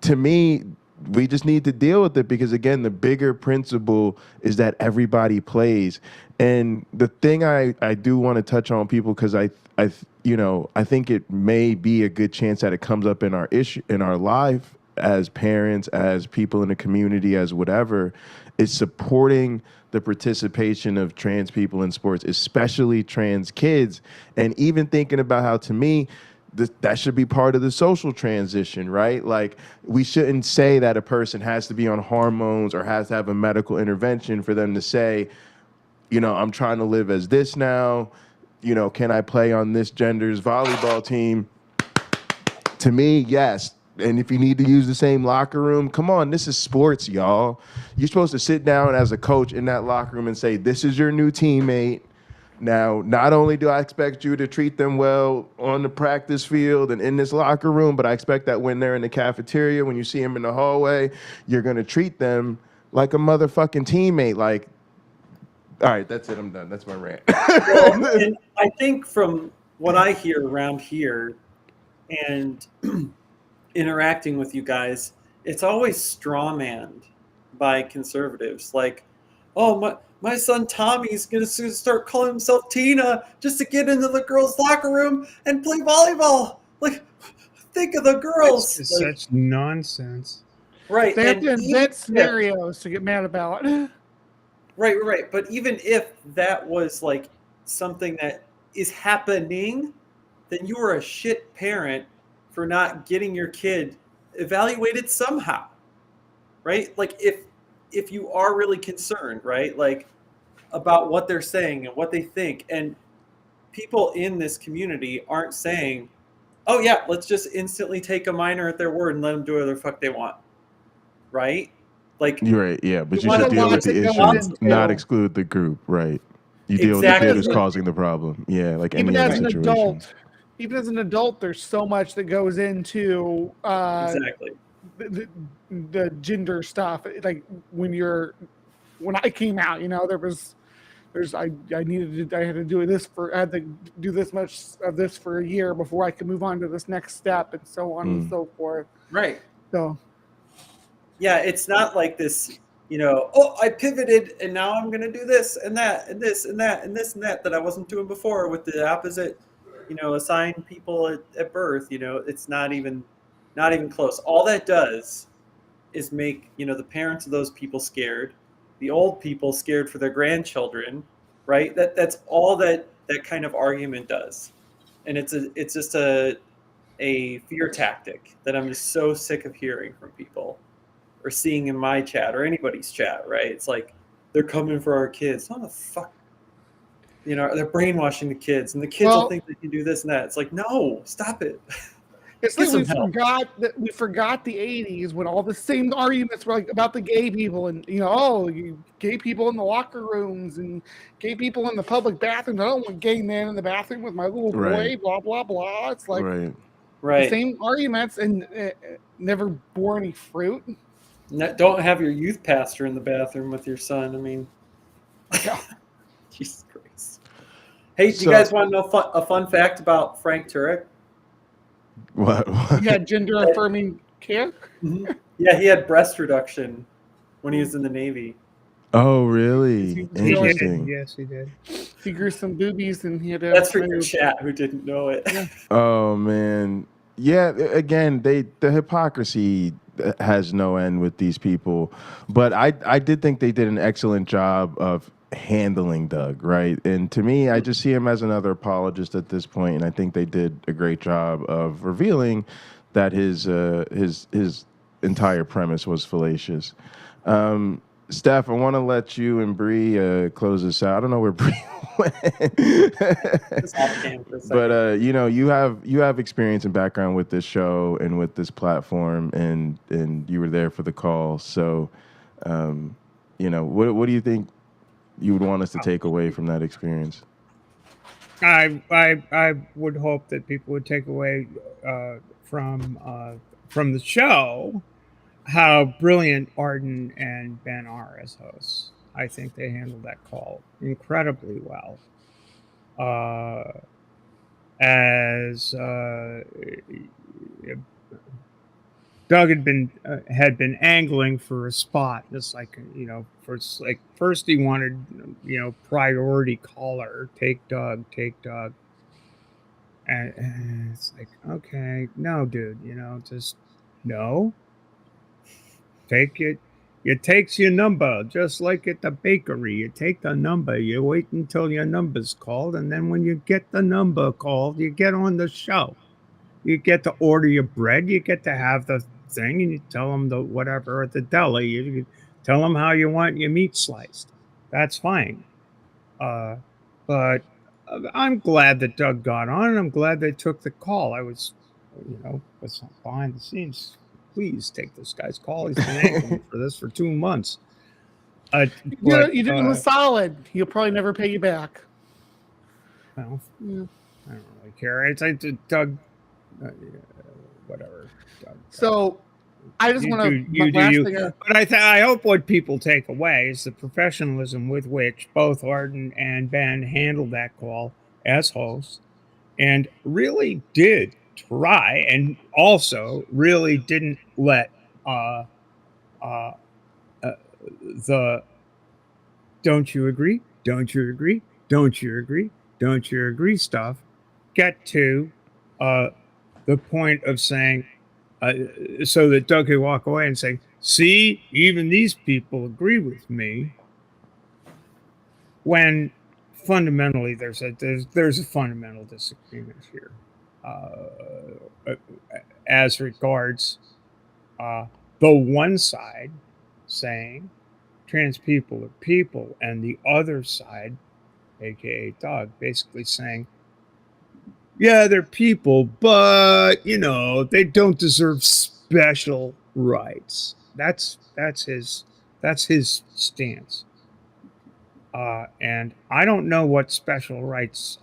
to me, we just need to deal with it because, again, the bigger principle is that everybody plays. And the thing I do want to touch on, people, because I think it may be a good chance that it comes up in our life as parents, as people in the community, as whatever, is supporting the participation of trans people in sports, especially trans kids, and even thinking about how, to me, that should be part of the social transition, right? Like, we shouldn't say that a person has to be on hormones or has to have a medical intervention for them to say, you know, I'm trying to live as this now. You know, can I play on this gender's volleyball team? To me, yes. And if you need to use the same locker room, come on, this is sports, y'all. You're supposed to sit down as a coach in that locker room and say, this is your new teammate. Now, not only do I expect you to treat them well on the practice field and in this locker room, but I expect that when they're in the cafeteria, when you see them in the hallway, you're going to treat them like a motherfucking teammate. Like, all right, that's it. I'm done. That's my rant. Well, and I think from what I hear around here and interacting with you guys, it's always strawmanned by conservatives. Like, oh, my son Tommy's going to start calling himself Tina just to get into the girls' locker room and play volleyball. Like, think of the girls. It's like, such nonsense. Right. They have to invent scenarios to get mad about. Right. But even if that was like something that is happening, then you are a shit parent for not getting your kid evaluated somehow. Right? Like, if you are really concerned, right, like about what they're saying and what they think, and people in this community aren't saying, oh yeah, let's just instantly take a minor at their word and let them do whatever the fuck they want, right? Like, you're right, yeah, but you should deal with the issue, not exclude the group, right? You deal with the kid who's causing the problem, yeah, like any other situation. Even as an adult, there's so much that goes into exactly the gender stuff. Like when I came out, you know, I had to do this much of this for a year before I could move on to this next step, and so on and so forth. Right. So yeah, it's not like this, you know, oh, I pivoted and now I'm going to do this and that and this and that and this and that I wasn't doing before with the opposite, you know, assigned people at birth. You know, it's not even close. All that does is make, you know, the parents of those people scared, the old people scared for their grandchildren, right? That's all that kind of argument does. And it's just a fear tactic that I'm just so sick of hearing from people or seeing in my chat or anybody's chat, right? It's like, they're coming for our kids. What the fuck? You know, they're brainwashing the kids, and the kids will think they can do this and that. It's like, no, stop it. It's like we forgot the 80s when all the same arguments were like about the gay people and, you know, gay people in the locker rooms and gay people in the public bathrooms. I don't want gay men in the bathroom with my little boy, blah, blah, blah. It's like the same arguments and never bore any fruit. Don't have your youth pastor in the bathroom with your son. I mean, Jesus Christ. Hey, do you guys want to know a fun fact about Frank Turek? What? He had gender affirming care? Mm-hmm. Yeah, he had breast reduction when he was in the Navy. Oh, really? Interesting. Yes, he did. He grew some boobies and he had a... That's for your chat who didn't know it. Yeah. Oh, man. Yeah, again, the hypocrisy has no end with these people. But I did think they did an excellent job of handling Doug, right? And to me, I just see him as another apologist at this point, and I think they did a great job of revealing that his entire premise was fallacious. Steph, I want to let you and Bree close this out. I don't know where Bree went, but you have experience and background with this show and with this platform, and you were there for the call. So, what do you think you would want us to take away from that experience? I would hope that people would take away from the show how brilliant Arden and Ben are as hosts. I think they handled that call incredibly well. As Doug had been angling for a spot, just like first he wanted priority caller, take Doug, and it's like, okay, no, dude, just no. Take it. It takes your number, just like at the bakery. You take the number, you wait until your number's called, and then when you get the number called, you get on the show. You get to order your bread, you get to have the thing, and you tell them the whatever at the deli. You tell them how you want your meat sliced. That's fine. But I'm glad that Doug got on, and I'm glad they took the call. I was, was behind the scenes. Please take this guy's call. He's been angling for this for 2 months. You did him a solid. He'll probably never pay you back. Well, I don't really care. It's like Doug, whatever. Doug, so I just want to. But I hope what people take away is the professionalism with which both Arden and Ben handled that call as hosts, and really did try, and also really didn't let the don't you agree stuff get to the point of saying so that Doug could walk away and say, see, even these people agree with me, when fundamentally there's a fundamental disagreement here. As regards the one side saying trans people are people, and the other side, aka Doug, basically saying, yeah, they're people, but they don't deserve special rights. That's his stance. And I don't know what special rights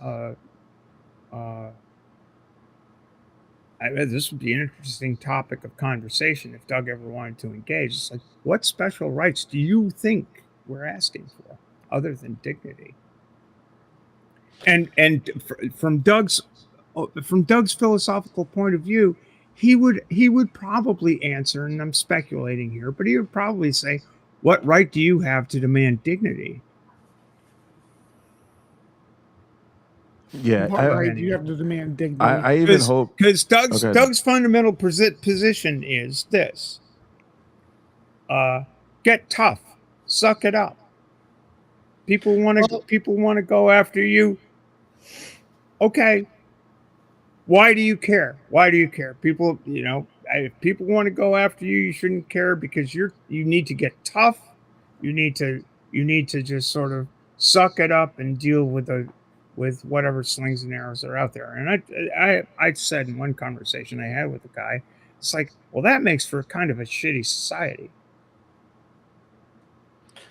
this would be an interesting topic of conversation if Doug ever wanted to engage. It's like, what special rights do you think we're asking for other than dignity? And from Doug's philosophical point of view, he would probably answer, and I'm speculating here, but he would probably say, what right do you have to demand dignity? Yeah, what right do you have to demand dignity? I even hope, because Doug's fundamental position is this: get tough, suck it up. People want to go after you. Okay, why do you care? People, if people want to go after you, you shouldn't care, because you need to get tough. You need to just sort of suck it up and deal with whatever slings and arrows are out there. And I said in one conversation I had with a guy, it's like, well, that makes for kind of a shitty society,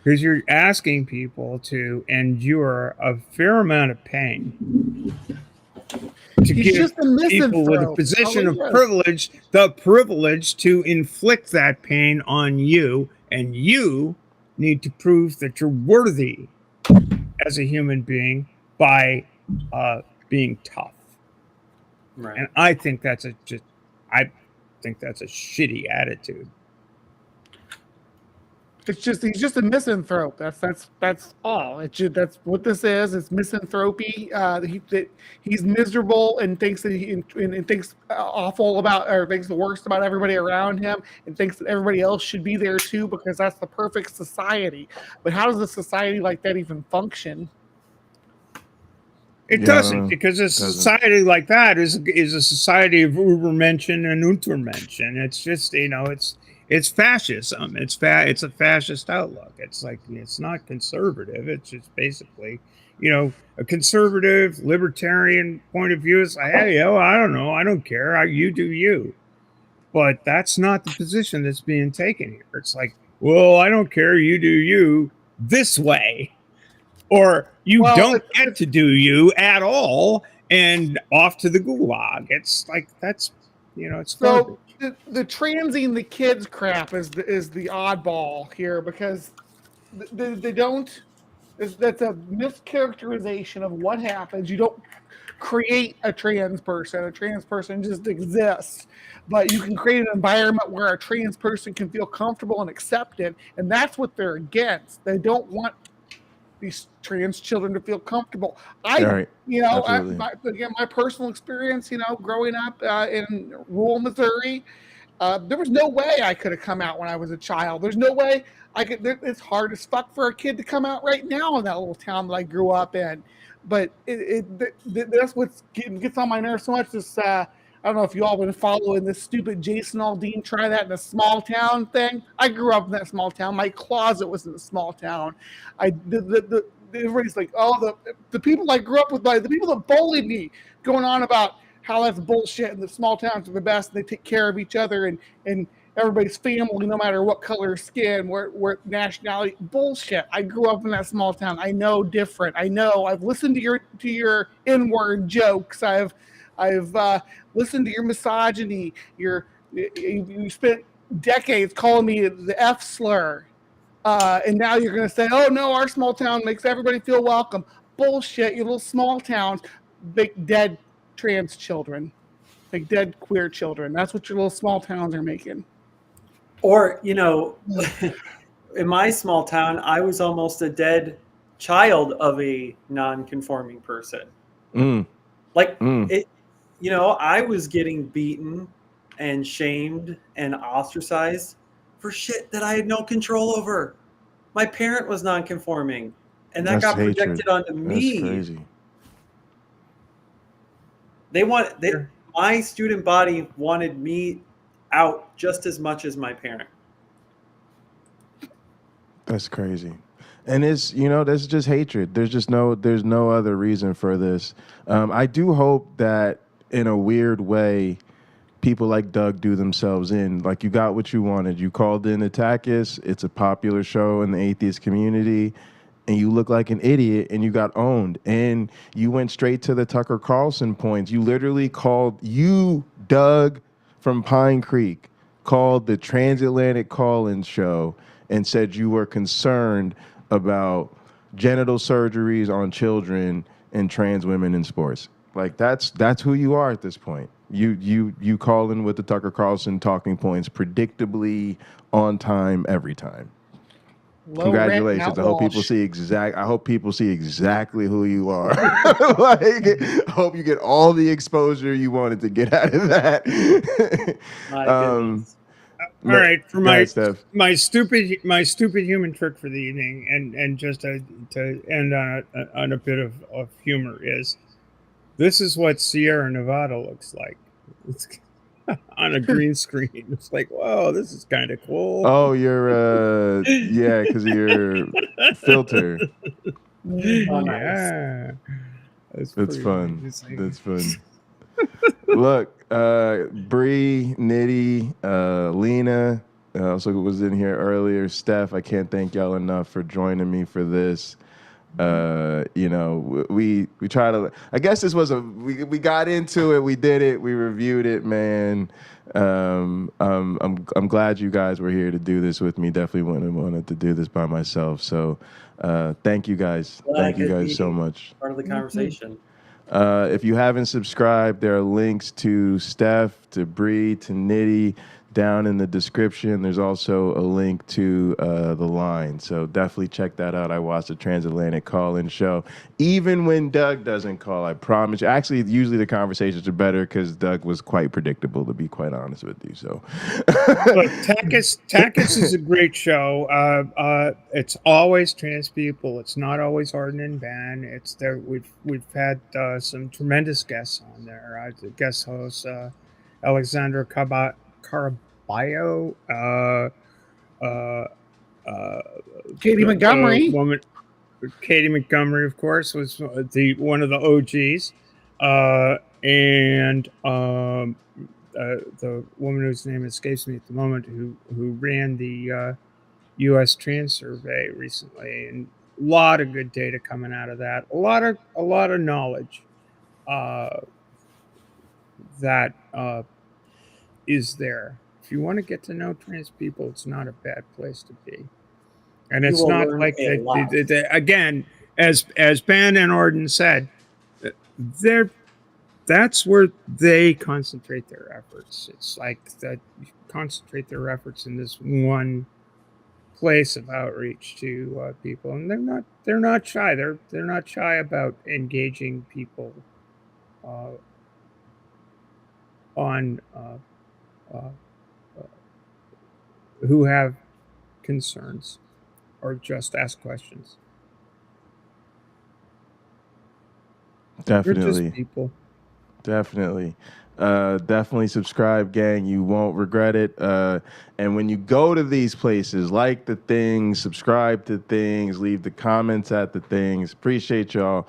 because you're asking people to endure a fair amount of pain to give people with a position of privilege the privilege to inflict that pain on you, and you need to prove that you're worthy as a human being by being tough. Right. And I think that's a shitty attitude. It's just he's just a misanthrope. That's all. That's what this is. It's misanthropy. He's miserable and thinks that and thinks awful about, or thinks the worst about everybody around him, and thinks that everybody else should be there too, because that's the perfect society. But how does a society like that even function? It doesn't, because a society like that is a society of Übermenschen and Untermenschen. It's just, it's fascism. It's a fascist outlook. It's like, it's not conservative. It's just basically, a conservative libertarian point of view is like, hey, I don't know, I don't care. You do you. But that's not the position that's being taken here. It's like, well, I don't care. You do you this way, or you don't get to do you at all, and off to the gulag. It's like, that's, it's so the transing the kids crap is the oddball here, because they don't. That's a mischaracterization of what happens. You don't create a trans person. A trans person just exists. But you can create an environment where a trans person can feel comfortable and accepted, and that's what they're against. They don't want these trans children to feel comfortable. My personal experience, growing up in rural Missouri, there was no way I could have come out when I was a child. There's no way I could. It's hard as fuck for a kid to come out right now in that little town that I grew up in. But that's what gets on my nerves so much. This I don't know if you all been following this stupid Jason Aldean try that in a small town thing. I grew up in that small town. My closet was in a small town. Everybody's like, oh, the people I grew up with, the people that bullied me, going on about how that's bullshit and the small towns are the best and they take care of each other and everybody's family, no matter what color of skin, where nationality. Bullshit. I grew up in that small town. I know different. I know. I've listened to your N-word jokes. I've listened to your misogyny. You spent decades calling me the F slur, and now you're going to say, "Oh no, our small town makes everybody feel welcome." Bullshit. You little small towns, big dead trans children, big dead queer children. That's what your little small towns are making. Or, in my small town, I was almost a dead child of a non-conforming person. I was getting beaten and shamed and ostracized for shit that I had no control over. My parent was non-conforming, and that got projected onto me. That's crazy. My student body wanted me out just as much as my parent. That's crazy. And it's, that's just hatred. There's no other reason for this. I do hope that in a weird way, people like Doug do themselves in. Like, you got what you wanted. You called in Attackist. It's a popular show in the atheist community. And you look like an idiot and you got owned. And you went straight to the Tucker Carlson points. You literally Doug from Pine Creek, called the Transatlantic Call-In Show and said you were concerned about genital surgeries on children and trans women in sports. Like, that's who you are at this point. You call in with the Tucker Carlson talking points, predictably on time every time. Congratulations. I hope people see exactly who you are. I hope you get all the exposure you wanted to get out of that. All right, for my stupid human trick for the evening, and just to end on a bit of humor is, this is what Sierra Nevada looks like. It's on a green screen. It's like, whoa, this is kind of cool. Oh, you're because of your filter. Yeah, that's fun. That's fun. Look, Bree, Nitty, Lena, also was in here earlier. Steph, I can't thank y'all enough for joining me for this. We try to. I guess this was we got into it. We did it. We reviewed it, man. I'm glad you guys were here to do this with me. Definitely wouldn't have wanted to do this by myself. So, thank you guys. Thank you guys so much. Part of the conversation. If you haven't subscribed, there are links to Steph, to Bree, to Nitty down in the description. There's also a link to the line. So definitely check that out. I watched the Transatlantic Call-In Show. Even when Doug doesn't call, I promise you. Actually, usually the conversations are better because Doug was quite predictable, to be quite honest with you. So, look, Takis is a great show. It's always trans people. It's not always Arden and Ben. It's there. We've had some tremendous guests on there. The guest host Alexandra bio. Katie Montgomery. Katie Montgomery, of course, was one of the OGs, and the woman whose name escapes me at the moment, who ran the U.S. Trans Survey recently, and a lot of good data coming out of that. A lot of knowledge that is there. If you want to get to know trans people, it's not a bad place to be. And it's not like again, as Ben and Orden said, that's where they concentrate their efforts. It's like that concentrate their efforts in this one place of outreach to people, and they're not shy. They're not shy about engaging people on who have concerns or just ask questions. Definitely. They're just people. Definitely. Definitely subscribe, gang. You won't regret it. And when you go to these places, like the things, subscribe to things, leave the comments at the things. Appreciate y'all.